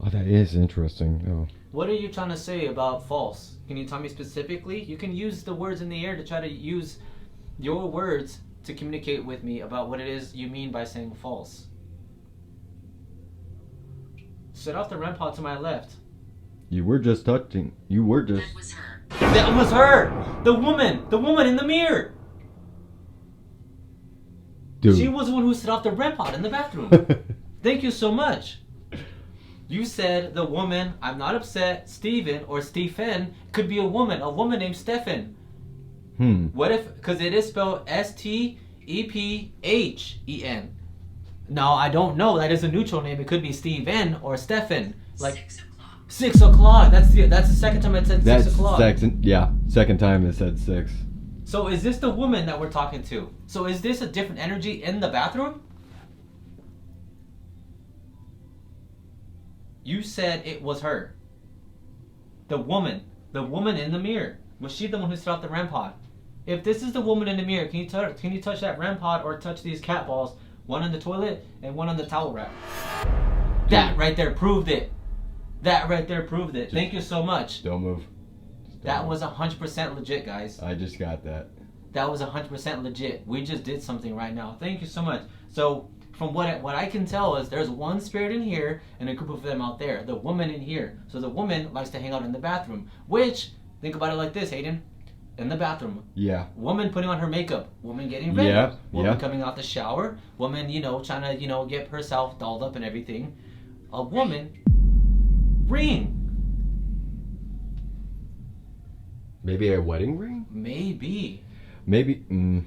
Oh, that is interesting. Oh. What are you trying to say about false? Can you tell me specifically? You can use the words in the air to try to use your words to communicate with me about what it is you mean by saying false. Set off the REM pod to my left. You were just touching. You were just... That was her. That was her! The woman in the mirror! Dude. She was the one who set off the REM pod in the bathroom. Thank you so much. You said the woman, I'm not upset, Steven or Stephen, could be a woman named Stephen. What if, because it is spelled S-T-E-P-H-E-N. No, I don't know. That is a neutral name. It could be Steven or Stephen. Like 6 o'clock. 6 o'clock. That's the second time it said 6 o'clock. Second time it said 6. So is this the woman that we're talking to? So is this a different energy in the bathroom? You said it was her. The woman in the mirror. Was she the one who set off the REM pod? If this is the woman in the mirror, can you touch that REM pod or touch these cat balls? One on the toilet and one on the towel rack. That right there proved it. That right there proved it. Thank you so much. Don't move. That was 100% legit, guys. I just got that. That was 100% legit. We just did something right now. Thank you so much. So from what I can tell is there's one spirit in here and a group of them out there. The woman in here. So the woman likes to hang out in the bathroom. Which, think about it like this, Hayden. In the bathroom. Yeah. Woman putting on her makeup. Woman getting ready. Yeah. Woman coming out the shower. Woman, trying to, get herself dolled up and everything. A woman ring. Maybe a wedding ring? Maybe.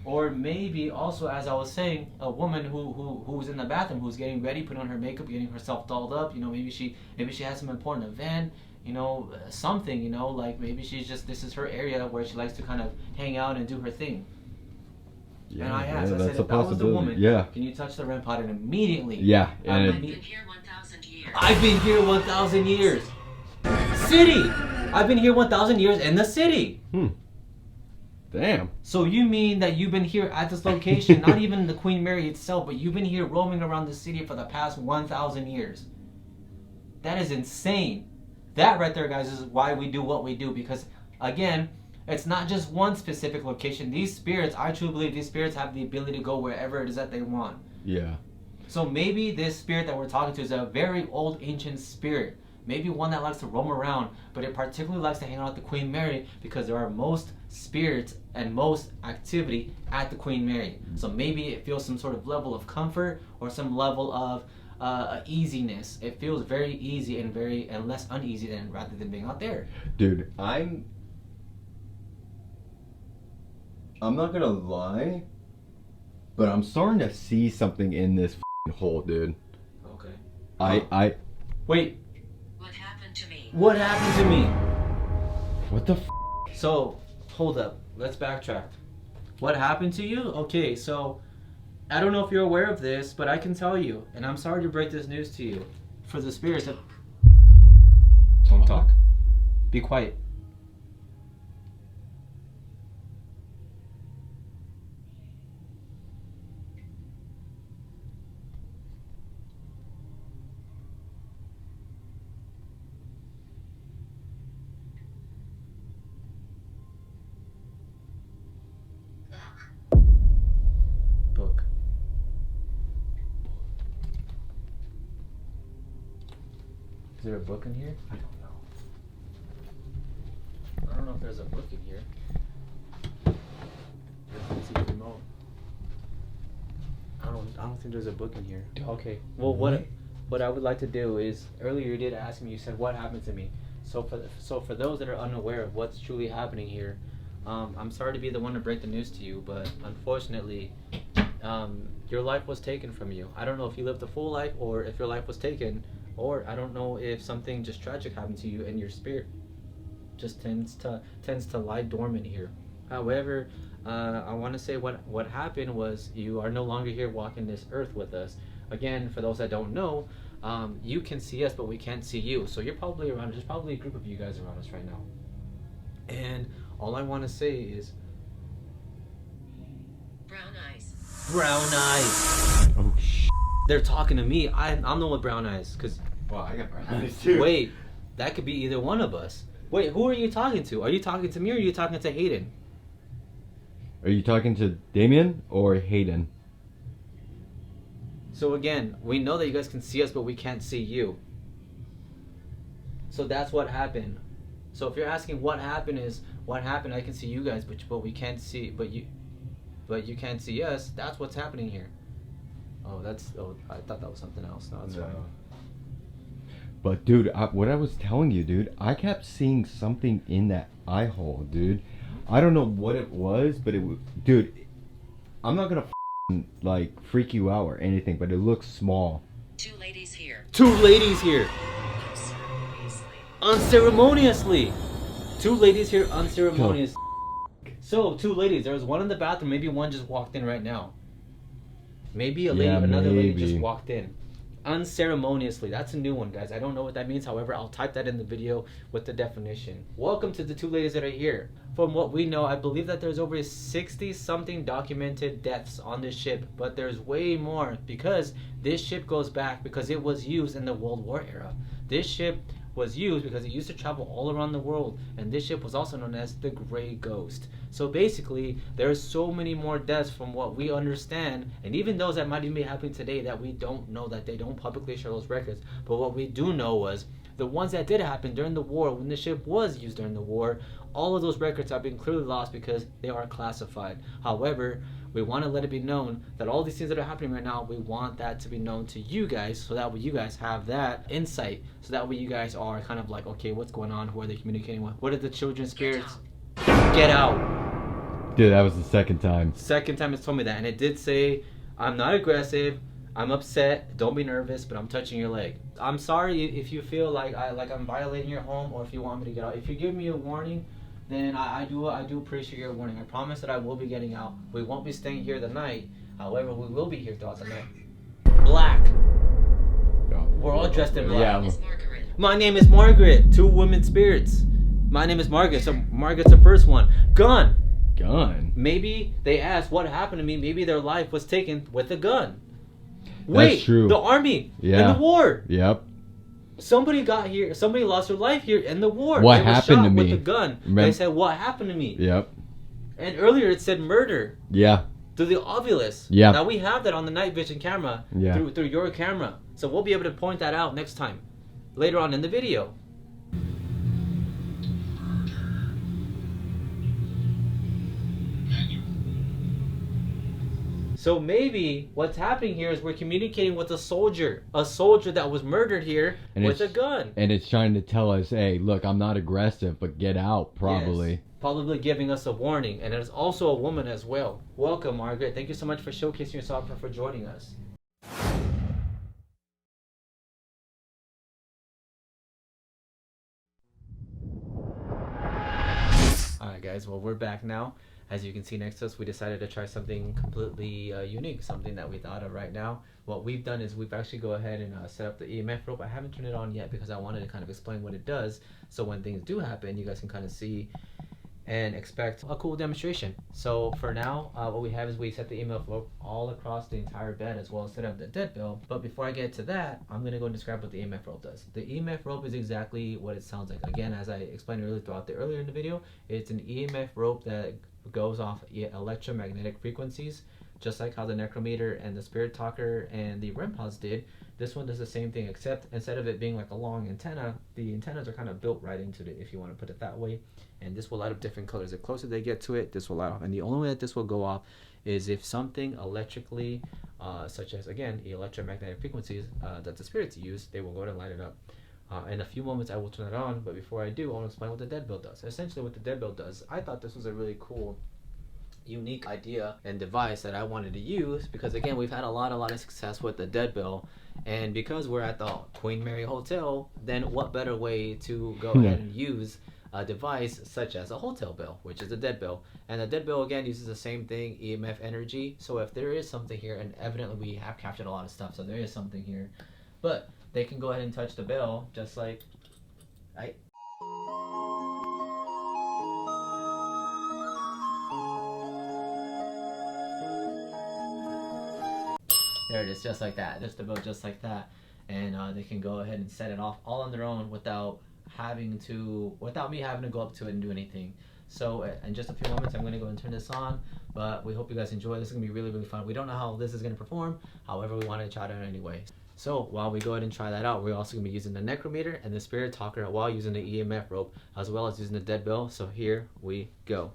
Or maybe also, as I was saying, a woman who's in the bathroom, who's getting ready, putting on her makeup, getting herself dolled up. Maybe she has some important event. Something. Like maybe she's just, this is her area where she likes to kind of hang out and do her thing. Yeah, and I asked, I that's said, a if that was the woman, yeah. Can you touch the REM pod? And immediately, yeah, and I've been here 1,000 years. I've been here 1,000 years. City. I've been here 1,000 years in the city. Damn. So you mean that you've been here at this location, not even the Queen Mary itself, but you've been here roaming around the city for the past 1,000 years. That is insane. That right there, guys, is why we do what we do. Because, again, it's not just one specific location. These spirits, I truly believe these spirits have the ability to go wherever it is that they want. Yeah. So maybe this spirit that we're talking to is a very old, ancient spirit. Maybe one that likes to roam around, but it particularly likes to hang out at the Queen Mary because there are most spirits and most activity at the Queen Mary. So maybe it feels some sort of level of comfort or some level of easiness. It feels very easy and less uneasy rather than being out there. Dude, I'm not gonna lie, but I'm starting to see something in this hole, dude. Okay. I wait. What happened to me? What happened to me? What the So, hold up. Let's backtrack. What happened to you? Okay, so I don't know if you're aware of this, but I can tell you, and I'm sorry to break this news to you. For the spirits that... Don't talk. Be quiet. Book. Is there a book in here? I don't know. I don't know if there's a book in here. Let's see the remote. I don't think there's a book in here. Okay. Well, what I would like to do is, earlier you did ask me, you said what happened to me. So for those that are unaware of what's truly happening here, I'm sorry to be the one to break the news to you, but unfortunately, your life was taken from you. I don't know if you lived a full life or if your life was taken, or I don't know if something just tragic happened to you and your spirit just tends to lie dormant here. However, I want to say what happened was you are no longer here walking this earth with us. Again, for those that don't know, you can see us, but we can't see you. So you're probably around. There's probably a group of you guys around us right now. And all I want to say is, Brown eyes. brown eyes. Oh shit. They're talking to me. I'm the one with brown eyes. Cause well, I got brown eyes too. Wait, that could be either one of us. Wait, who are you talking to? Are you talking to me or are you talking to Hayden? Are you talking to Damien or Hayden? So again, we know that you guys can see us, but we can't see you. So that's what happened. So if you're asking what happened, I can see you guys, but we can't see, but you can't see us. That's what's happening here. Oh, I thought that was something else. No, that's fine. But dude, what I was telling you, dude, I kept seeing something in that eye hole, dude. I don't know what it was, but dude, I'm not gonna like freak you out or anything, but it looks small. Two ladies here. Two ladies here. Unceremoniously. Two ladies here unceremoniously. So, two ladies. There was one in the bathroom. Maybe one just walked in right now. Maybe another lady just walked in. Unceremoniously. That's a new one, guys. I don't know what that means. However, I'll type that in the video with the definition. Welcome to the two ladies that are here. From what we know, I believe that there's over 60 something documented deaths on this ship, but there's way more because this ship goes back because it was used in the World War era. This ship was used because it used to travel all around the world, and this ship was also known as the Grey Ghost. So basically, there's so many more deaths from what we understand, and even those that might even be happening today that we don't know, that they don't publicly share those records. But what we do know was the ones that did happen during the war, when the ship was used during the war, all of those records have been clearly lost because they are classified. However, we want to let it be known that all these things that are happening right now, we want that to be known to you guys, so that way you guys have that insight, so that way you guys are kind of like, okay, what's going on? Who are they communicating with? What are the children's spirits? Get out. Dude, that was the second time. Second time it's told me that, and it did say, I'm not aggressive, I'm upset, don't be nervous, but I'm touching your leg. I'm sorry if you feel like I'm violating your home, or if you want me to get out. If you give me a warning, then I do appreciate your warning. I promise that I will be getting out. We won't be staying here the night. However, we will be here throughout the night. Black. We're all dressed in black. Yeah. My name is Margaret. Two women spirits. My name is Margaret. So Margaret's the first one. Gun. Gun. Maybe they asked what happened to me. Maybe their life was taken with a gun. Wait, that's true. The army in Yeah. the war. Yep. Somebody got here. Somebody lost their life here in the war. What they were happened shot to me? with a gun. They said, "What happened to me?" Yep. And earlier it said murder. Yeah. Through the obelisk. Yeah. Now we have that on the night vision camera. Yeah. Through your camera, so we'll be able to point that out next time, later on in the video. So maybe what's happening here is we're communicating with a soldier that was murdered here with a gun. And it's trying to tell us, hey, look, I'm not aggressive, but get out, probably. Yes, probably giving us a warning. And there's also a woman as well. Welcome, Margaret. Thank you so much for showcasing yourself and for joining us. Alright guys, well we're back now. As you can see next to us, we decided to try something completely unique, something that we thought of right now. What we've done is we've actually go ahead and set up the EMF rope. I haven't turned it on yet because I wanted to kind of explain what it does, so when things do happen, you guys can kind of see and expect a cool demonstration. So for now, what we have is we set the EMF rope all across the entire bed as well as set up the dead bill. But before I get to that, I'm going to go and describe what the EMF rope does. The EMF rope is exactly what it sounds like. Again, as I explained earlier in the video, it's an EMF rope that goes off electromagnetic frequencies, just like how the necrometer and the spirit talker and the REM pods did. This one does the same thing, except instead of it being like a long antenna, the antennas are kind of built right into it, if you want to put it that way. And this will light up different colors. The closer they get to it, this will light off. And the only way that this will go off is if something electrically, such as, again, electromagnetic frequencies that the spirits use, they will go and light it up. In a few moments I will turn it on, but before I do, I want to explain what the dead bill does. Essentially what the dead bill does, I thought this was a really cool, unique idea and device that I wanted to use because, again, we've had a lot of success with the dead bill, and because we're at the Queen Mary Hotel, then what better way to go ahead and use a device such as a hotel bill, which is a dead bill. And the dead bill, again, uses the same thing, EMF energy. So if there is something here, and evidently we have captured a lot of stuff, so there is something here, but they can go ahead and touch the bell just like, right? There it is, just like that. Just the bell, just like that, and they can go ahead and set it off all on their own without me having to go up to it and do anything. So in just a few moments, I'm going to go and turn this on, but we hope you guys enjoy. This is going to be really fun. We don't know how this is going to perform, however, we want to try it out anyway. So while we go ahead and try that out, we're also going to be using the necrometer and the spirit talker while using the EMF rope, as well as using the dead bill. So here we go.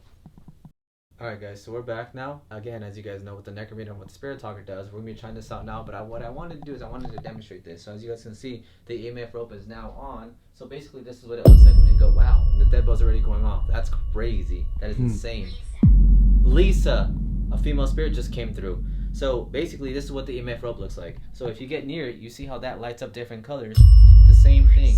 Alright guys, so we're back now. Again, as you guys know, what the necrometer and what the spirit talker does, we're going to be trying this out now, but what I wanted to do is I wanted to demonstrate this. So as you guys can see, the EMF rope is now on. So basically this is what it looks like when it goes. Wow, and the dead bill's already going off. That's crazy. That is insane. Lisa, a female spirit, just came through. So basically this is what the EMF rope looks like. So if you get near it, you see how that lights up different colors. The same thing.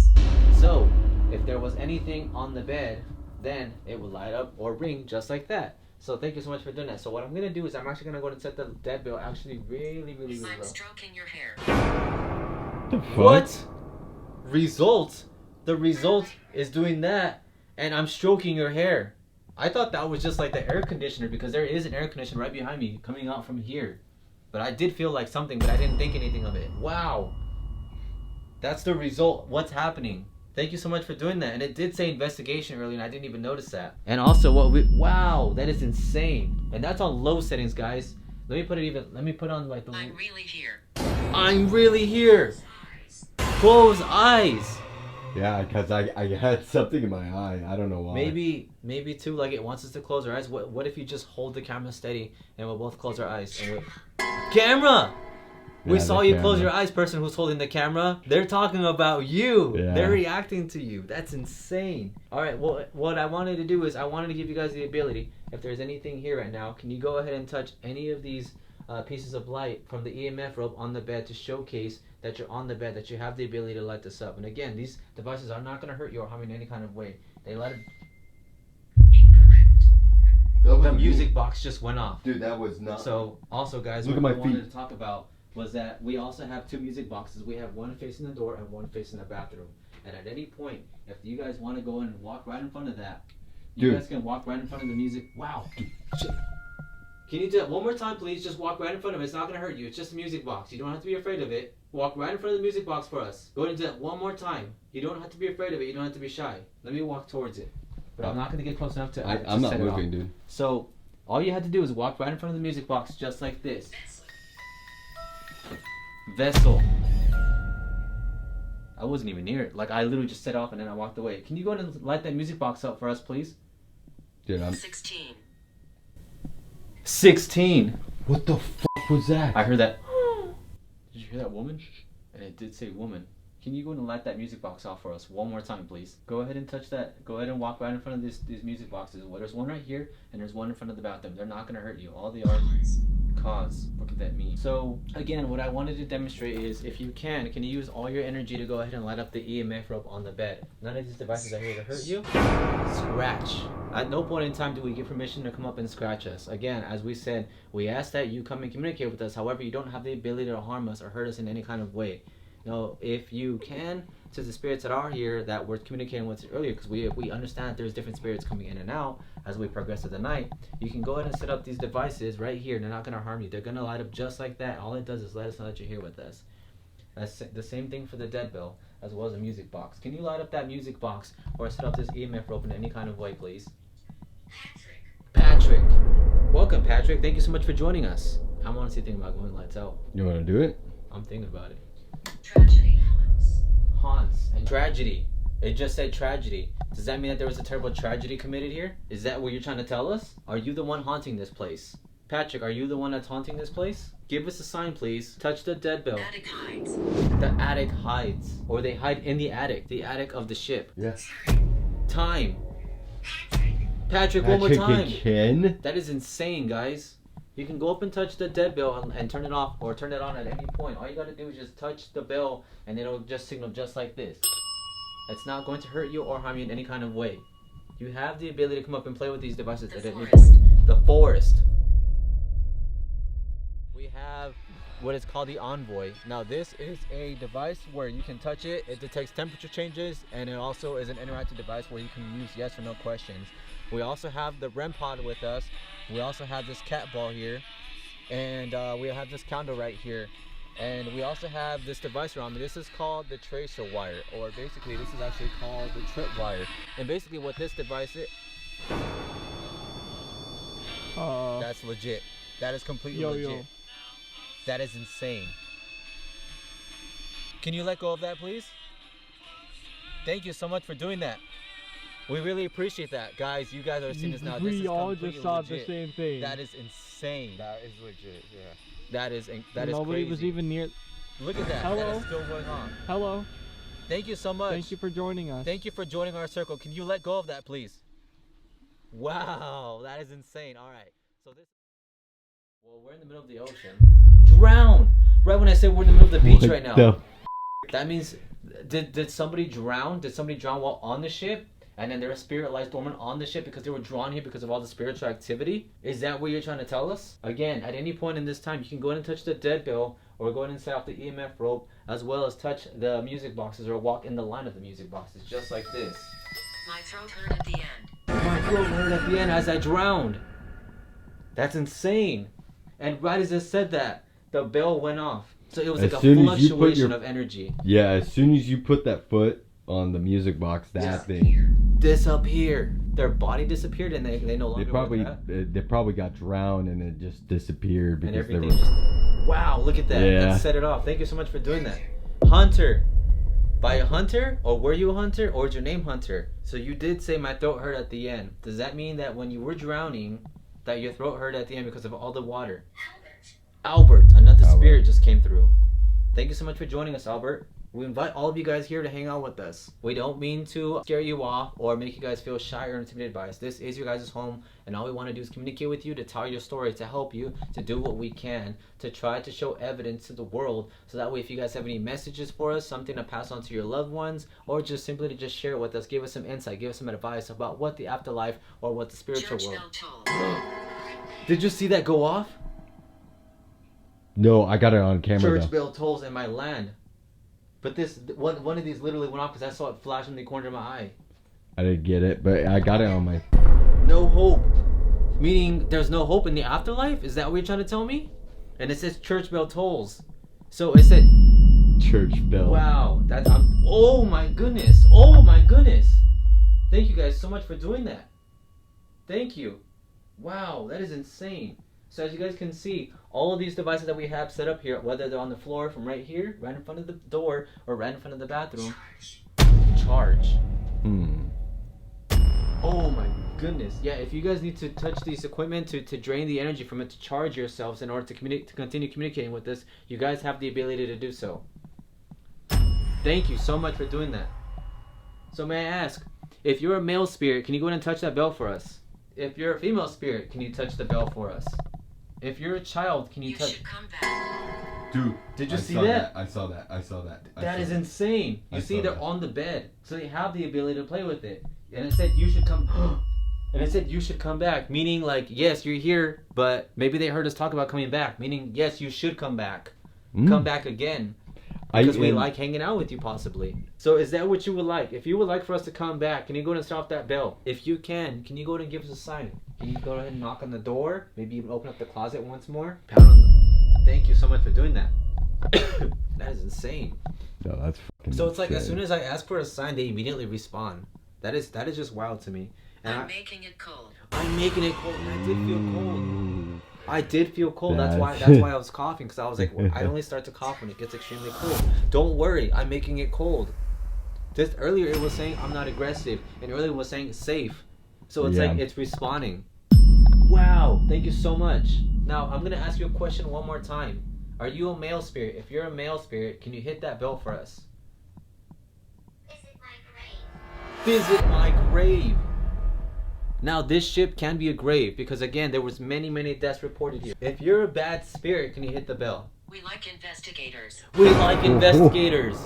So if there was anything on the bed, then it would light up or ring just like that. So thank you so much for doing that. So what I'm gonna do is I'm actually gonna go and set the dead bill actually really low. I'm stroking your hair. What? Result? The result is doing that, and I'm stroking your hair. I thought that was just like the air conditioner, because there is an air conditioner right behind me coming out from here. But I did feel like something, but I didn't think anything of it. Wow. That's the result. What's happening? Thank you so much for doing that. And it did say investigation earlier, and I didn't even notice that. And also, wow, that is insane. And that's on low settings, guys. Let me put on like the... I'm really here. I'm really here. Close eyes. Yeah, because I had something in my eye. I don't know why. Maybe too, like it wants us to close our eyes. What if you just hold the camera steady and we'll both close our eyes? And camera! We saw you close your eyes, person who's holding the camera. They're talking about you. Yeah. They're reacting to you. That's insane. All right, well, what I wanted to do is I wanted to give you guys the ability, if there's anything here right now, can you go ahead and touch any of these pieces of light from the EMF rope on the bed to showcase that you're on the bed, that you have the ability to light this up. And again, these devices are not going to hurt you or harm you in any kind of way. They let it... The music box just went off. Dude, that was not... So, also guys, what we wanted to talk about was that we also have two music boxes. We have one facing the door and one facing the bathroom. And at any point, if you guys want to go in and walk right in front of that, you guys can walk right in front of the music. Wow. Can you do that one more time, please? Just walk right in front of it. It's not going to hurt you. It's just a music box. You don't have to be afraid of it. Walk right in front of the music box for us. Go ahead and do that one more time. You don't have to be afraid of it. You don't have to be shy. Let me walk towards it. But I'm not going to get close enough to I'm not moving, dude. So, all you had to do is walk right in front of the music box, just like this. Vessel. I wasn't even near it. Like, I literally just set off and then I walked away. Can you go ahead and light that music box up for us, please? Dude, I'm... 16. 16. What the fuck was that? I heard that. Did you hear that, woman? And it did say woman. Can you go and light that music box off for us one more time, please? Go ahead and touch that. Go ahead and walk right in front of these music boxes. Well, there's one right here, and there's one in front of the bathroom. They're not going to hurt you. All they are cause. What could that mean? So, again, what I wanted to demonstrate is, if you can you use all your energy to go ahead and light up the EMF rope on the bed. None of these devices are here to hurt you. Scratch. At no point in time do we give permission to come up and scratch us. Again, as we said, we ask that you come and communicate with us. However, you don't have the ability to harm us or hurt us in any kind of way. Now, if you can, to the spirits that are here that we're communicating with earlier, because we understand that there's different spirits coming in and out as we progress through the night, you can go ahead and set up these devices right here. They're not going to harm you. They're going to light up just like that. All it does is let us know that you're here with us. That's the same thing for the dead bell, as well as a music box. Can you light up that music box or set up this EMF rope in any kind of way, please? Patrick. Welcome, Patrick. Thank you so much for joining us. I'm honestly thinking about going lights out. You want to do it? I'm thinking about it. Tragedy. Haunts and tragedy. It just said tragedy. Does that mean that there was a terrible tragedy committed here? Is that what you're trying to tell us? Are you the one haunting this place? Patrick, are you the one that's haunting this place? Give us a sign, please. Touch the dead bell. Attic hides. The attic hides. Or they hide in the attic. The attic of the ship. Yes. Time. Patrick, one more time. Again? That is insane, guys. You can go up and touch the dead bell and turn it off or turn it on at any point. All you gotta do is just touch the bell and it'll just signal just like this. It's not going to hurt you or harm you in any kind of way. You have the ability to come up and play with these devices at any point. The forest. We have what is called the Envoy. Now this is a device where you can touch it. It detects temperature changes, and it also is an interactive device where you can use yes or no questions. We also have the REM pod with us. We also have this cat ball here, and we have this candle right here, and we also have this device around me. This is called the tracer wire, or basically this is actually called the trip wire. And basically what this device is, that's legit. That is completely legit. That is insane. Can you let go of that, please? Thank you so much for doing that. We really appreciate that, guys. You guys are seeing this now. We all just saw the same thing. That is insane. That is legit. Yeah. That is Nobody crazy. was even near. Look at that. Hello. That is still going on. Hello. Thank you so much. Thank you for joining us. Thank you for joining our circle. Can you let go of that, please? Wow, that is insane. All right. So this. Well, we're in the middle of the ocean. Drown. Right when I say we're in the middle of the beach right now. That means, did somebody drown? Did somebody drown while on the ship? and then there are spirit lights dormant on the ship because they were drawn here because of all the spiritual activity? Is that what you're trying to tell us? Again, at any point in this time, you can go ahead and touch the dead bell, or go ahead and set off the EMF rope, as well as touch the music boxes or walk in the line of the music boxes, just like this. My throat hurt at the end. My throat hurt at the end as I drowned. That's insane. And right as I said that, the bell went off. So it was like a fluctuation of energy. Yeah, as soon as you put that foot on the music box, that thing Disappeared. Their body disappeared, and they no longer. they probably got drowned and it just disappeared because and they everything were. just. Wow! Look at that. Yeah. Let's set it off. Thank you so much for doing that, Hunter. By a hunter, or were you a hunter, or is your name Hunter? So you did say my throat hurt at the end. Does that mean that when you were drowning, that your throat hurt at the end because of all the water? Albert, another spirit just came through. Thank you so much for joining us, Albert. We invite all of you guys here to hang out with us. We don't mean to scare you off or make you guys feel shy or intimidated by us. This is your guys' home, and all we want to do is communicate with you, to tell your story, to help you, to do what we can, to try to show evidence to the world, so that way if you guys have any messages for us, something to pass on to your loved ones, or just simply to just share it with us, give us some insight, give us some advice about what the afterlife or what the spiritual world. Did you see that go off? No, I got it on camera. Church though. bell tolls in my land. But this one of these literally went off because I saw it flash in the corner of my eye. I didn't get it, but I got it on my. No hope. Meaning there's no hope in the afterlife? Is that what you're trying to tell me? And it says church bell tolls. So it said church bell. Wow. Oh my goodness. Oh my goodness. Thank you guys so much for doing that. Thank you. Wow, that is insane. So as you guys can see, all of these devices that we have set up here, whether they're on the floor from right here, right in front of the door, or right in front of the bathroom, charge. Oh my goodness. Yeah, if you guys need to touch these equipment to drain the energy from it, to charge yourselves in order to continue communicating with us, you guys have the ability to do so. Thank you so much for doing that. So may I ask, if you're a male spirit, can you go ahead and touch that bell for us? If you're a female spirit, can you touch the bell for us? If you're a child, can you touch? Should come back. Dude, did you see that? I saw that. That is insane. You see, they're on the bed, so they have the ability to play with it. And it said you should come. And it said you should come back, meaning like yes, you're here, but maybe they heard us talk about coming back, meaning yes, you should come back, come back again, because we like hanging out with you possibly. So is that what you would like? If you would like for us to come back, can you go ahead and start off that bell? If you can you go ahead and give us a sign? Can you go ahead and knock on the door? Maybe even open up the closet once more. Pound on the... Thank you so much for doing that. That is insane. No, that's fucking So it's like insane. as soon as I ask for a sign, they immediately respond. That is just wild to me. And I'm making it cold. I'm making it cold, and I did feel cold. I did feel cold. That's why I was coughing, because I was like, well, I only start to cough when it gets extremely cold. Don't worry, I'm making it cold. Just earlier it was saying I'm not aggressive, and earlier it was saying safe. So it's like it's responding. Wow, thank you so much. Now I'm gonna ask you a question one more time. Are you a male spirit? If you're a male spirit, can you hit that bell for us? Visit my grave. Now this ship can be a grave because again there was many deaths reported here. If you're a bad spirit, can you hit the bell? We like investigators. We like investigators.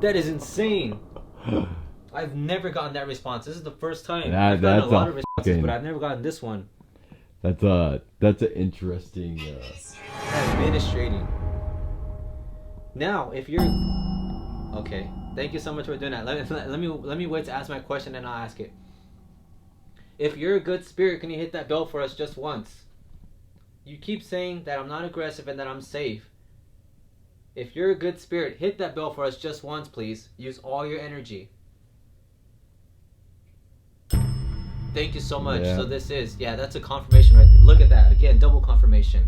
That is insane. I've never gotten that response. This is the first time. I've gotten a lot of responses, but I've never gotten this one. That's an interesting. Administrating. Now, if you're okay, thank you so much for doing that. Let me wait to ask my question and I'll ask it. If you're a good spirit, can you hit that bell for us just once? You keep saying that I'm not aggressive and that I'm safe. If you're a good spirit, hit that bell for us just once, please. Use all your energy. Thank you so much. Yeah. So this is, that's a confirmation right there. Look at that. Again, double confirmation.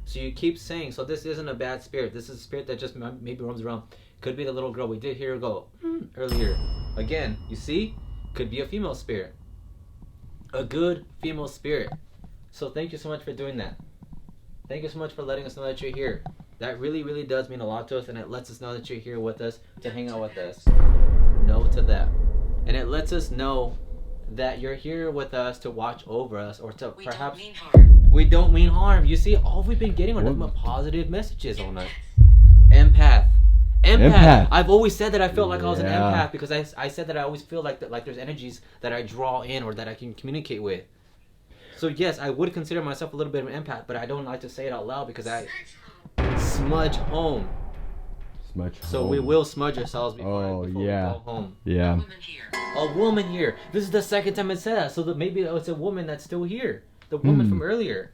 So you keep saying, so this isn't a bad spirit. This is a spirit that just maybe roams around. Could be the little girl. We did hear her go earlier. Again, you see? Could be a female spirit. A good female spirit. So thank you so much for doing that. Thank you so much for letting us know that you're here. That really does mean a lot to us, and it lets us know that you're here with us to hang out with us. No to that. And it lets us know that you're here with us to watch over us, or to perhaps... We don't mean harm. We don't mean harm. You see, all we've been getting are nothing but positive messages on us. Empath. Empath. I've always said that I felt like I was an Yeah. empath because I said that I always feel like that, like there's energies that I draw in or that I can communicate with. So yes, I would consider myself a little bit of an empath, but I don't like to say it out loud because I smudge home. Smudge So home. we will smudge ourselves before we go home. Yeah. A woman here. This is the second time I said that, so that maybe it's a woman that's still here. The woman from earlier.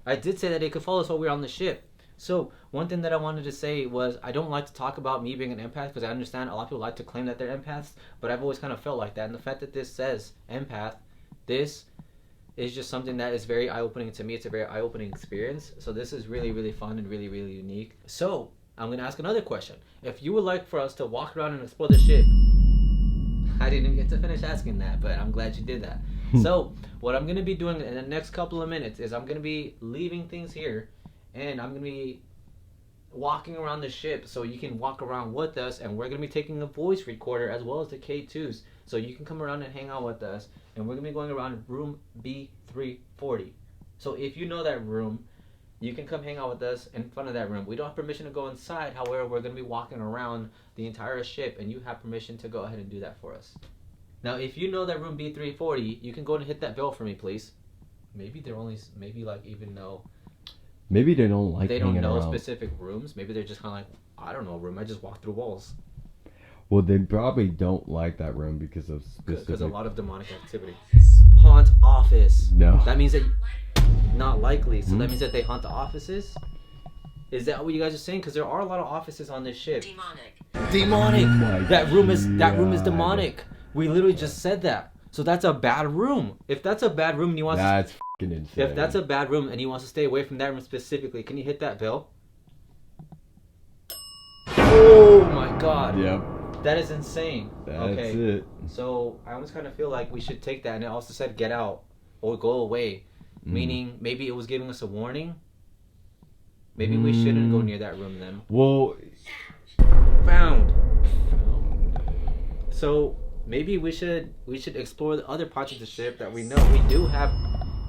I did say that they could follow us while we were on the ship. So one thing that I wanted to say was I don't like to talk about me being an empath because I understand a lot of people like to claim that they're empaths, but I've always kind of felt like that. And the fact that this says empath, this is just something that is very eye-opening to me. It's a very eye-opening experience. So this is really, really fun and really, really unique. So I'm going to ask another question. If you would like for us to walk around and explore the ship, I didn't even get to finish asking that, but I'm glad you did that. So what I'm going to be doing in the next couple of minutes is I'm going to be leaving things here, and I'm going to be walking around the ship so you can walk around with us, and we're going to be taking a voice recorder as well as the K2s, so you can come around and hang out with us, and we're going to be going around room B340. So if you know that room, you can come hang out with us in front of that room. We don't have permission to go inside, however, we're going to be walking around the entire ship, and you have permission to go ahead and do that for us. Now, if you know that room B340, you can go and hit that bell for me, please. Maybe they're only, maybe like even though Maybe they don't like they don't hanging know around. specific rooms. Maybe they're just kind of like, I don't know a room. I just walk through walls. Well, they probably don't like that room because of specific... Because a lot of demonic activity. Haunt office. No. That means that not likely. So that means that they haunt the offices. Is that what you guys are saying? Because there are a lot of offices on this ship. Demonic. Oh my that room is God. demonic. We literally just said that. So that's a bad room. If that's a bad room and you want That's fucking insane. if that's a bad room and he wants to stay away from that room specifically, can you hit that bell? Oh my god. Yep. That is insane. That's okay. it. So I almost kind of feel like we should take that, and it also said get out or go away. Meaning maybe it was giving us a warning. Maybe we shouldn't go near that room then. Well, Found. So maybe we should explore the other parts of the ship that we know.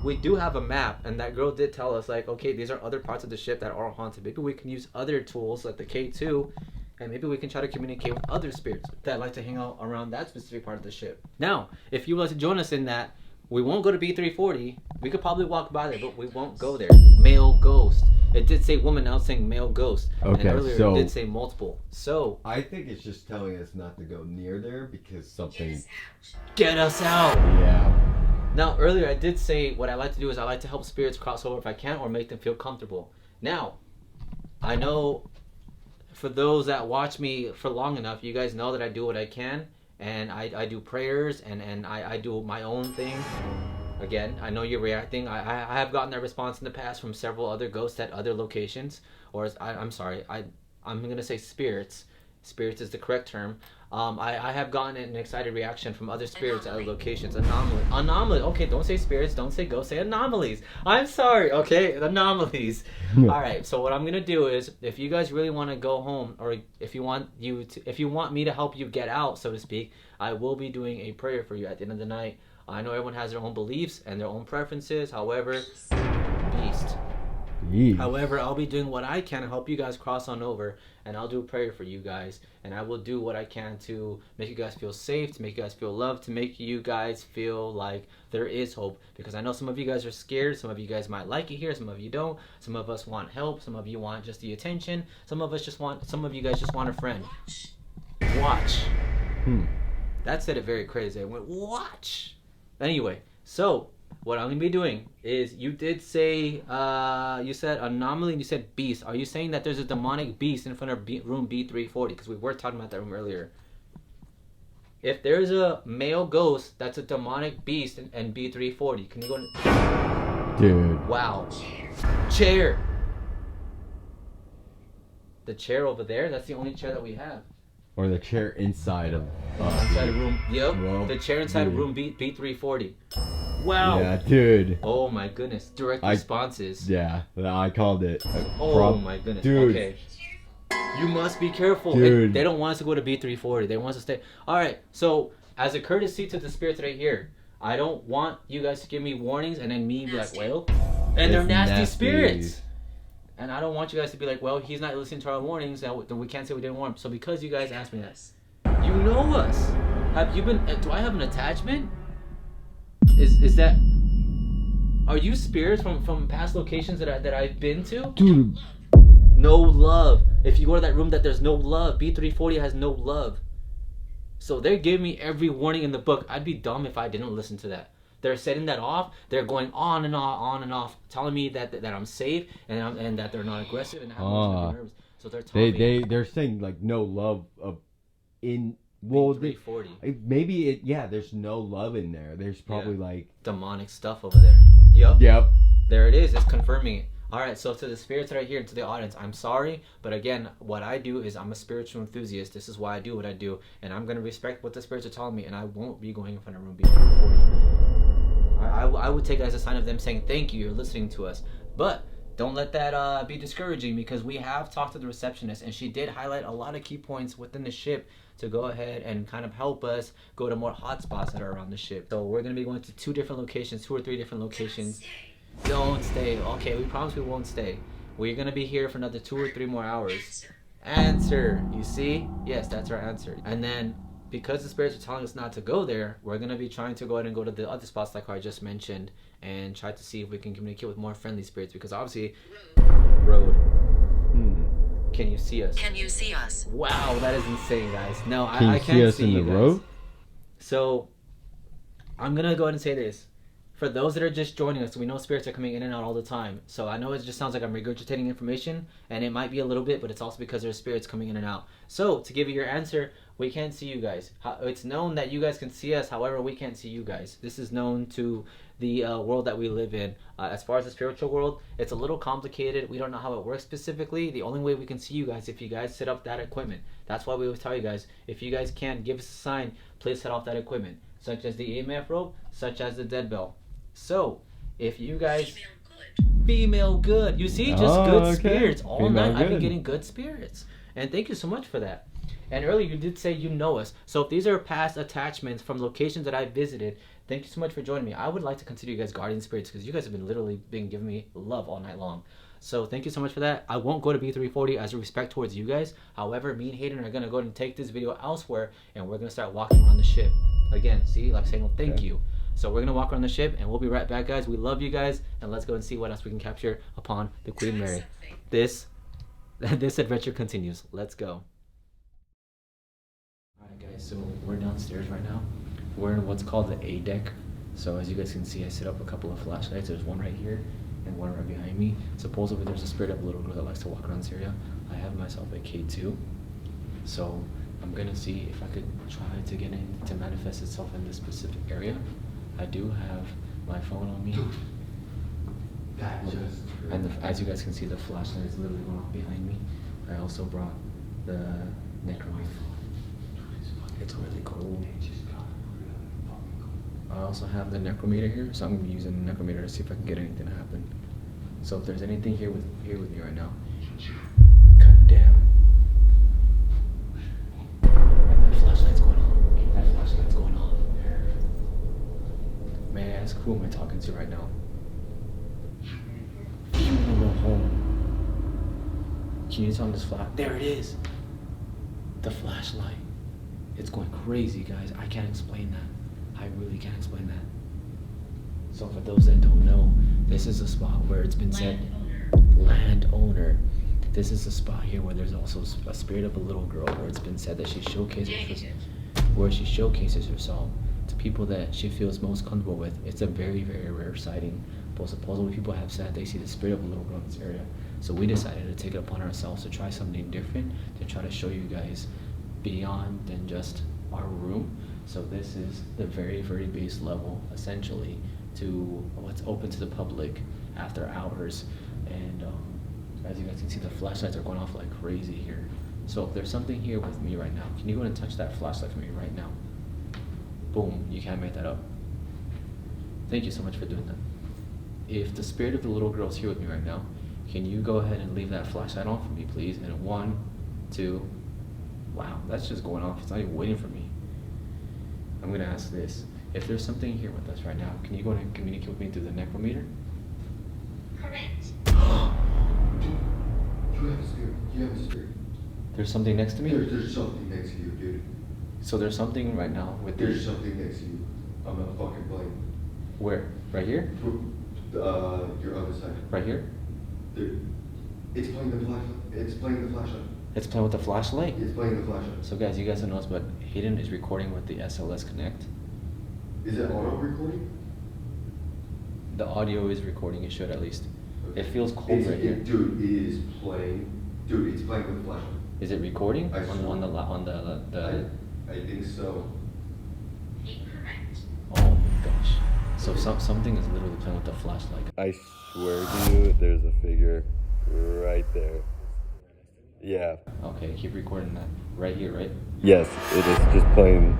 We do have a map, and that girl did tell us like, okay, these are other parts of the ship that are haunted. Maybe we can use other tools like the K2, and maybe we can try to communicate with other spirits that like to hang out around that specific part of the ship. Now, if you would like to join us in that, we won't go to B340. We could probably walk by there, but we won't go there. Male ghost. It did say woman, now it's saying male ghost. Okay, and earlier so it did say multiple. So I think it's just telling us not to go near there because something... Get us out! Yeah. Now, earlier I did say what I like to do is I like to help spirits cross over if I can or make them feel comfortable. Now, I know for those that watch me for long enough, you guys know that I do what I can. And I do prayers and I do my own thing. Again, I know you're reacting. I have gotten that response in the past from several other ghosts at other locations. Or I'm sorry, I'm going to say spirits. Spirits is the correct term. I have gotten an excited reaction from other spirits at other locations. Anomaly. Okay, don't say spirits. Don't say ghosts. Say anomalies. I'm sorry. Okay, anomalies. All right. So what I'm gonna do is, if you guys really want to go home, or if you want me to help you get out, so to speak, I will be doing a prayer for you at the end of the night. I know everyone has their own beliefs and their own preferences. However, beast. However, I'll be doing what I can to help you guys cross on over, and I'll do a prayer for you guys, and I will do what I can to make you guys feel safe, to make you guys feel loved, to make you guys feel like there is hope, because I know some of you guys are scared, some of you guys might like it here, some of you don't, some of us want help, some of you want just the attention, some of you guys just want a friend. Watch. That said it very crazy. I went, watch. Anyway, so what I'm going to be doing is, you did say, you said anomaly and you said beast. Are you saying that there's a demonic beast in front of room B340? Because we were talking about that room earlier. If there's a male ghost that's a demonic beast in B340, can you go Dude. Wow. Chair. The chair over there, that's the only chair that we have. Or the chair inside of... inside of room... Yep. Well, the chair inside of room B340. Wow. Yeah, dude. Oh my goodness. Direct responses. Yeah, I called it. Oh my goodness. Dude. Okay. You must be careful. Dude. They don't want us to go to B340. They want us to stay. Alright, so as a courtesy to the spirits right here, I don't want you guys to give me warnings and then me be like, well. And they're nasty spirits. And I don't want you guys to be like, well, he's not listening to our warnings, then we can't say we didn't warn him. So because you guys asked me that, you know us. Have you been? Do I have an attachment? Is that? Are you spirits from past locations that I've been to? Dude. No love. If you go to that room, that there's no love. B340 has no love. So they're giving me every warning in the book. I'd be dumb if I didn't listen to that. They're setting that off. They're going on and off, telling me that I'm safe and that they're not aggressive and having nerves. So they're telling me. They're saying like no love in. Well, maybe there's no love in there. There's probably like demonic stuff over there. Yep. There it is. It's confirming it. All right. So to the spirits that are here and to the audience, I'm sorry, but again, what I do is I'm a spiritual enthusiast. This is why I do what I do, and I'm gonna respect what the spirits are telling me, and I won't be going in front of room B340. I would take it as a sign of them saying thank you. You're listening to us, but. Don't let that be discouraging, because we have talked to the receptionist and she did highlight a lot of key points within the ship to go ahead and kind of help us go to more hot spots that are around the ship. So we're going to be going to 2 or 3 different locations. Don't stay. Okay, we promise we won't stay. We're going to be here for another 2 or 3 more hours. Answer. You see? Yes, that's our answer. And then because the spirits are telling us not to go there, we're going to be trying to go ahead and go to the other spots like I just mentioned and try to see if we can communicate with more friendly spirits, because obviously road. Can you see us? Can you see us? Wow, that is insane, guys. No, I can't see us in you the guys. road. So I'm going to go ahead and say this. For those that are just joining us, we know spirits are coming in and out all the time. So I know it just sounds like I'm regurgitating information, and it might be a little bit, but it's also because there's spirits coming in and out. So to give you your answer, we can't see you guys. It's known that you guys can see us, however, we can't see you guys. This is known to the world that we live in. As far as the spiritual world, it's a little complicated. We don't know how it works specifically. The only way we can see you guys if you guys set up that equipment. That's why we always tell you guys, if you guys can, give us a sign, please set off that equipment, such as the AMF rope, such as the dead bell. So, if you guys... Female good. You see, just good spirits. All night I've been getting good spirits. And thank you so much for that. And earlier you did say you know us. So if these are past attachments from locations that I visited, thank you so much for joining me. I would like to consider you guys guardian spirits, because you guys have been giving me love all night long. So thank you so much for that. I won't go to B340 as a respect towards you guys. However, me and Hayden are going to go ahead and take this video elsewhere, and we're going to start walking around the ship. Again, see, like saying, well, thank you. So we're going to walk around the ship, and we'll be right back, guys. We love you guys, and let's go and see what else we can capture upon the Queen Mary. This adventure continues. Let's go. Alright guys, so we're downstairs right now. We're in what's called the A deck. So as you guys can see, I set up a couple of flashlights. There's one right here and one right behind me. Supposedly there's a spirit of a little girl that likes to walk around this area. I have myself a K2. So I'm gonna see if I could try to get it to manifest itself in this specific area. I do have my phone on me. And as you guys can see, the flashlight is literally going off behind me. I also brought the necrometer. It's really cold. I also have the necrometer here, so I'm gonna be using the necrometer to see if I can get anything to happen. So if there's anything here with me right now, god damn. And that flashlight's going on. That flashlight's going on. May I ask, who am I talking to right now? Home. Can you tell me this flash? There it is. The flashlight. It's going crazy, guys. I can't explain that. I really can't explain that. So for those that don't know, this is a spot where it's been said, landowner. This is a spot here where there's also a spirit of a little girl, where it's been said that she showcases herself to people that she feels most comfortable with. It's a very, very rare sighting. But supposedly people have said they see the spirit of a little girl in this area. So we decided to take it upon ourselves to try something different, to try to show you guys beyond than just our room. So this is the very, very base level, essentially, to what's open to the public after hours. And as you guys can see, the flashlights are going off like crazy here. So if there's something here with me right now, can you go and touch that flashlight for me right now? Boom, you can't make that up. Thank you so much for doing that. If the spirit of the little girl is here with me right now, can you go ahead and leave that flashlight on for me, please? And 1, 2, wow, that's just going off. It's not even waiting for me. I'm gonna ask this. If there's something here with us right now, can you go ahead and communicate with me through the necrometer? Correct. There's something next to me? There's something next to you, dude. So there's something right now with There's something next to you. I'm a fucking plane. Where? Right here? Your other side. Right here? Dude, it's playing the flashlight. It's playing the flashlight. It's playing with the flashlight? It's playing the flashlight. So guys, you guys don't know this, but Hayden is recording with the SLS Connect. Is it auto recording? The audio is recording, it should at least. It feels cold right here. Dude, it is playing. Dude, it's playing with the flashlight. Is it recording? I think so. Oh my gosh. So something is literally playing with the flashlight. I swear to you, there's a figure right there. Yeah. Okay, keep recording that. Right here, right? Yes, it is just playing.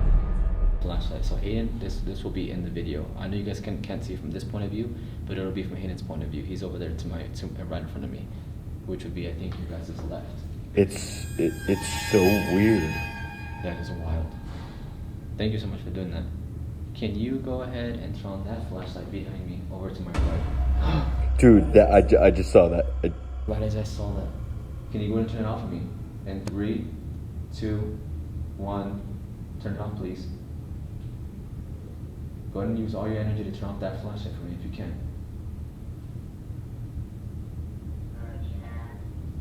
Flashlight. So Hayden, this will be in the video. I know you guys can't see from this point of view, but it'll be from Hayden's point of view. He's over there to right in front of me, which would be, I think, you guys' left. It's so weird. That is wild. Thank you so much for doing that. Can you go ahead and turn on that flashlight behind me over to my right? Dude, I just saw that. Right as I saw that. Can you go and turn it off for me? In 3, 2, 1. Turn it on, please. Go ahead and use all your energy to turn off that flashlight for me if you can.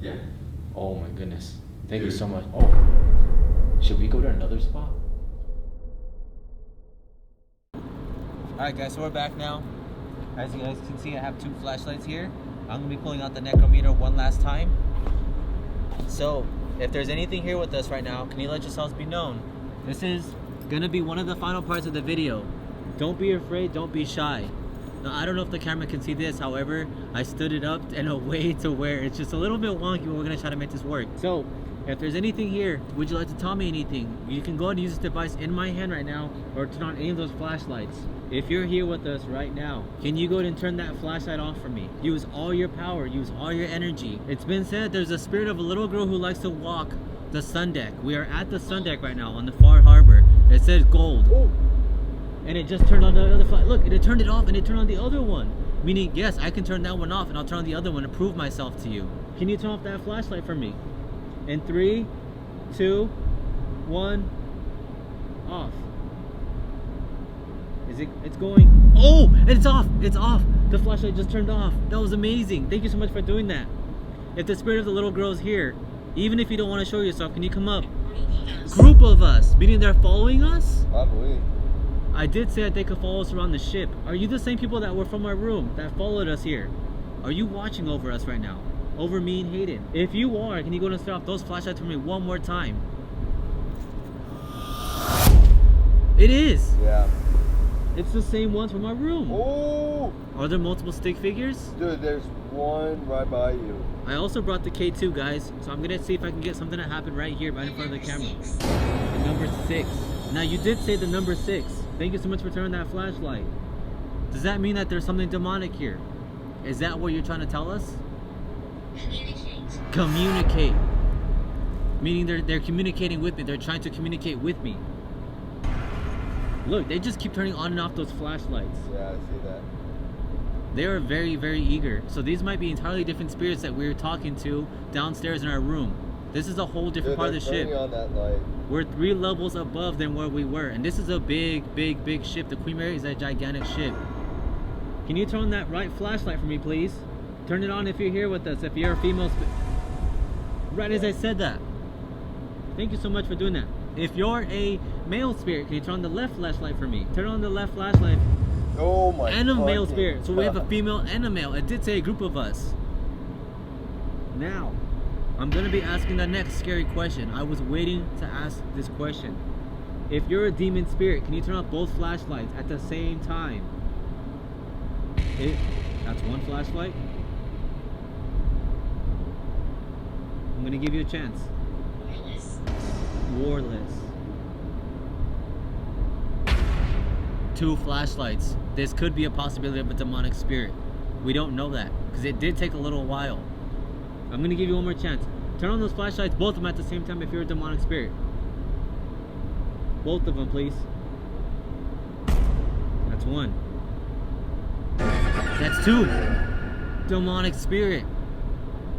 Yeah. Oh my goodness. Thank you so much. Oh. Should we go to another spot? Alright guys, so we're back now. As you guys can see, I have 2 flashlights here. I'm going to be pulling out the necrometer one last time. So, if there's anything here with us right now, can you let yourselves be known? This is going to be one of the final parts of the video. Don't be afraid, don't be shy. Now, I don't know if the camera can see this, however, I stood it up in a way to where it's just a little bit wonky, but we're going to try to make this work. So, if there's anything here, would you like to tell me anything? You can go ahead and use this device in my hand right now, or turn on any of those flashlights. If you're here with us right now, can you go ahead and turn that flashlight off for me? Use all your power, use all your energy. It's been said there's a spirit of a little girl who likes to walk the sun deck. We are at the sun deck right now on the far harbor. It says gold. Oh. And it just turned on the other flight. Look, it turned it off and it turned on the other one. Meaning, yes, I can turn that one off and I'll turn on the other one to prove myself to you. Can you turn off that flashlight for me? In 3, 2, 1, off. It's going. Oh, it's off. It's off. The flashlight just turned off. That was amazing. Thank you so much for doing that. If the spirit of the little girl is here, even if you don't want to show yourself, can you come up? Group of us, meaning they're following us? Probably. I did say that they could follow us around the ship. Are you the same people that were from our room that followed us here? Are you watching over us right now? Over me and Hayden? If you are, can you go and set off those flashlights for me one more time? It is. Yeah. It's the same ones from our room. Oh! Are there multiple stick figures? Dude, there's one right by you. I also brought the K2, guys. So I'm gonna see if I can get something that happened right here, right in front of the camera. The number 6. Now you did say the number 6. Thank you so much for turning that flashlight. Does that mean that there's something demonic here? Is that what you're trying to tell us? Communicate. Meaning they're communicating with me. They're trying to communicate with me. Look, they just keep turning on and off those flashlights. Yeah, I see that. They are very, very eager. So these might be entirely different spirits that we're talking to downstairs in our room. This is a whole different part of the ship. On that light. We're 3 levels above than where we were. And this is a big, big, big ship. The Queen Mary is a gigantic ship. Can you turn on that right flashlight for me, please? Turn it on if you're here with us. If you're a female right as I said that. Thank you so much for doing that. If you're a male spirit, can you turn on the left flashlight for me? Turn on the left flashlight. Oh my god. And a male spirit. So we have a female and a male. It did say a group of us. Now, I'm going to be asking the next scary question. I was waiting to ask this question. If you're a demon spirit, can you turn off both flashlights at the same time? That's one flashlight. I'm going to give you a chance. Warless. 2 flashlights. This could be a possibility of a demonic spirit. We don't know that because it did take a little while. I'm gonna give you one more chance. Turn on those flashlights, both of them at the same time if you're a demonic spirit. Both of them, please. That's 1. That's 2. Demonic spirit.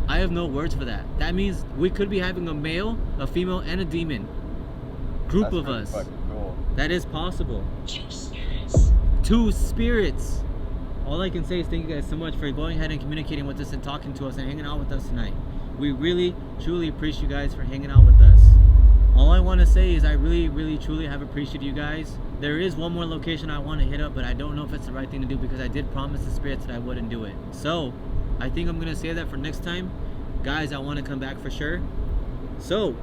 I have no words for that. That means we could be having a male, a female, and a demon. Group of us. Cool. That is possible. 2 spirits. 2 spirits. All I can say is thank you guys so much for going ahead and communicating with us and talking to us and hanging out with us tonight. We really, truly appreciate you guys for hanging out with us. All I want to say is I really, really, truly have appreciated you guys. There is one more location I want to hit up, but I don't know if it's the right thing to do because I did promise the spirits that I wouldn't do it. So, I think I'm going to save that for next time. Guys, I want to come back for sure. So,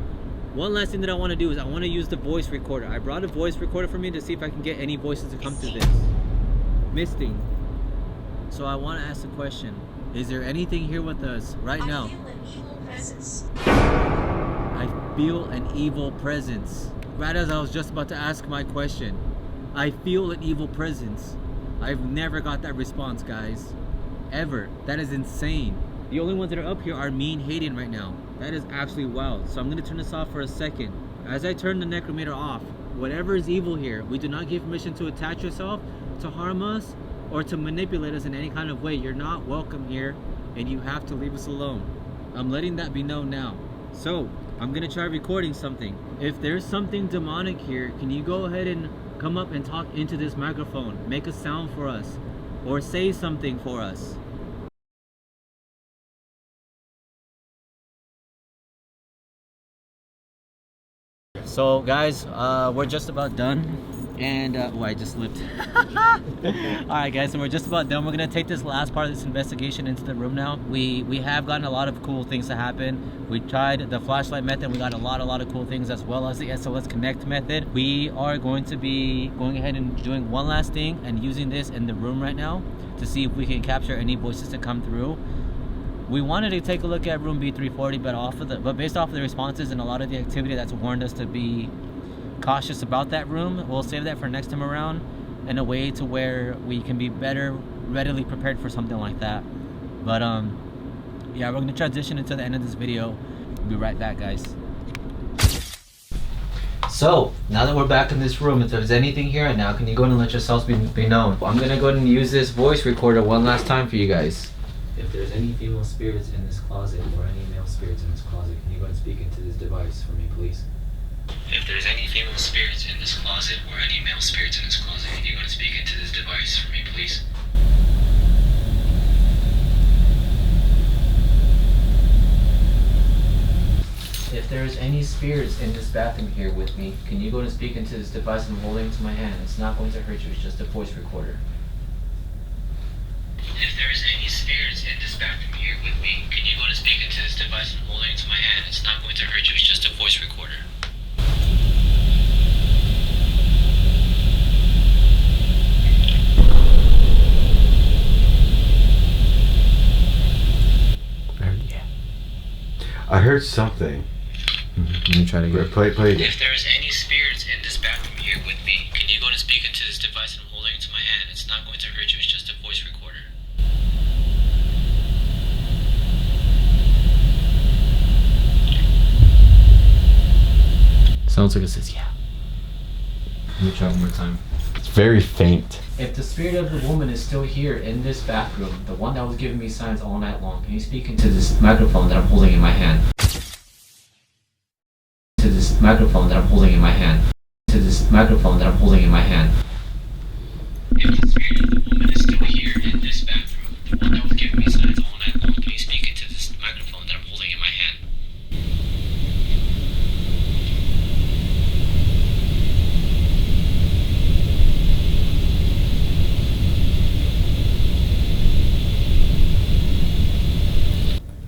one last thing that I want to do is I want to use the voice recorder. I brought a voice recorder for me to see if I can get any voices to come through this. Misting. So I want to ask a question. Is there anything here with us right now? I feel an evil presence. Right as I was just about to ask my question. I feel an evil presence. I've never got that response, guys. Ever. That is insane. The only ones that are up here are me and Hayden right now. That is absolutely wild. So I'm going to turn this off for a second. As I turn the necrometer off, whatever is evil here, we do not give permission to attach yourself, to harm us, or to manipulate us in any kind of way. You're not welcome here, and you have to leave us alone. I'm letting that be known now. So, I'm going to try recording something. If there's something demonic here, can you go ahead and come up and talk into this microphone? Make a sound for us, or say something for us. So guys, we're just about done, and oh, I just slipped. Alright guys, so we're just about done. We're gonna take this last part of this investigation into the room now. We have gotten a lot of cool things to happen. We tried the flashlight method. We got a lot of cool things, as well as the SOS Connect method. We are going to be going ahead and doing one last thing and using this in the room right now to see if we can capture any voices to come through. We wanted to take a look at room B340, but based off of the responses and a lot of the activity that's warned us to be cautious about that room, we'll save that for next time around in a way to where we can be readily prepared for something like that. But yeah, we're gonna transition into the end of this video. We'll be right back, guys. So now that we're back in this room, if there's anything here right now, can you go and let yourselves be known? I'm gonna go ahead and use this voice recorder one last time for you guys. If there's any female spirits in this closet or any male spirits in this closet, can you go and speak into this device for me, please? If there's any female spirits in this closet or any male spirits in this closet, can you go and speak into this device for me, please? If there's any spirits in this bathroom here with me, can you go and speak into this device I'm holding to my hand? It's not going to hurt you, it's just a voice recorder. If there is any spirits in this bathroom here with me, can you go and speak into this device I'm holding to my hand? It's not going to hurt you, it's just a voice recorder. Yeah. I heard something. Let me try to get play again. If there is any spirits in this bathroom here with me, can you go and speak into this device I'm holding to my hand? It's not going to hurt you, it's just a voice recorder. Sounds like it says yeah. Let me try one more time. It's very faint. If the spirit of the woman is still here in this bathroom, the one that was giving me signs all night long, can you speak into this microphone that I'm holding in my hand? To this microphone that I'm holding in my hand. To this microphone that I'm holding in my hand. If the spirit of the woman is still here in this bathroom, the one that was giving me signs all night long, can you speak into this microphone that I'm holding in my hand?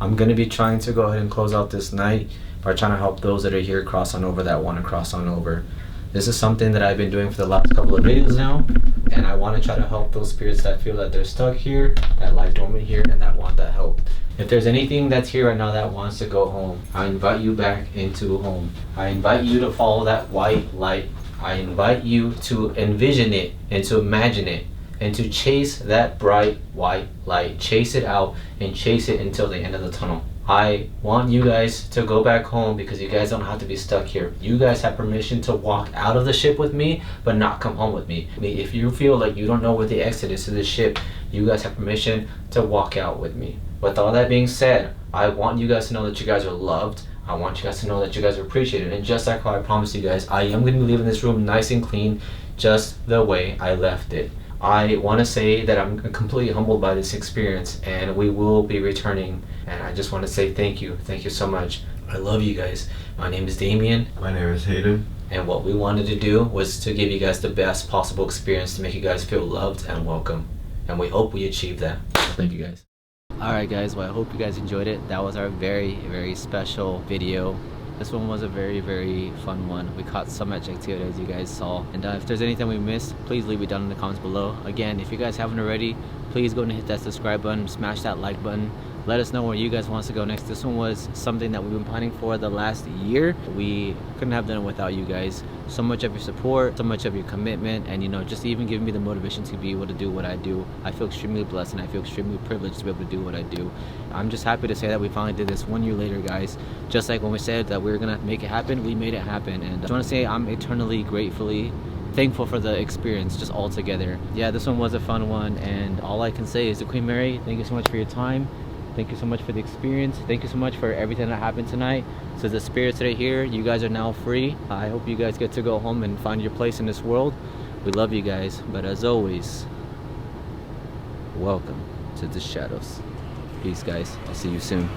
I'm going to be trying to go ahead and close out this night by trying to help those that are here cross on over that want to cross on over. This is something that I've been doing for the last couple of videos now, and I want to try to help those spirits that feel that they're stuck here, that lie dormant here, and that want that help. If there's anything that's here right now that wants to go home, I invite you back into home. I invite you to follow that white light. I invite you to envision it and to imagine it, and to chase that bright white light. Chase it out and chase it until the end of the tunnel. I want you guys to go back home because you guys don't have to be stuck here. You guys have permission to walk out of the ship with me, but not come home with me. If you feel like you don't know where the exit is to the ship, you guys have permission to walk out with me. With all that being said, I want you guys to know that you guys are loved. I want you guys to know that you guys are appreciated. And just like how I promised you guys, I am going to be leaving this room nice and clean, just the way I left it. I want to say that I'm completely humbled by this experience, and we will be returning. And I just want to say thank you. Thank you so much. I love you guys. My name is Damien. My name is Hayden. And what we wanted to do was to give you guys the best possible experience to make you guys feel loved and welcome. And we hope we achieve that. Thank you guys. Alright guys, well I hope you guys enjoyed it. That was our very special video. This one was a very fun one. We caught so much activity as you guys saw. And if there's anything we missed, please leave it down in the comments below. Again, if you guys haven't already, please go and hit that subscribe button, smash that like button. Let us know where you guys want us to go next. This one was something that we've been planning for the last year. We couldn't have done it without you guys. So much of your support, so much of your commitment, and you know, just even giving me the motivation to be able to do what I do. I feel extremely blessed and I feel extremely privileged to be able to do what I do. I'm just happy to say that we finally did this 1 year later, guys. Just like when we said that we were gonna make it happen, we made it happen. And I just want to say I'm eternally gratefully thankful for the experience just all together. Yeah, this one was a fun one, and all I can say is to Queen Mary, thank you so much for your time. Thank you so much for the experience. Thank you so much for everything that happened tonight. So the spirits that are here, you guys are now free. I hope you guys get to go home and find your place in this world. We love you guys, but as always, welcome to the shadows. Peace guys, I'll see you soon.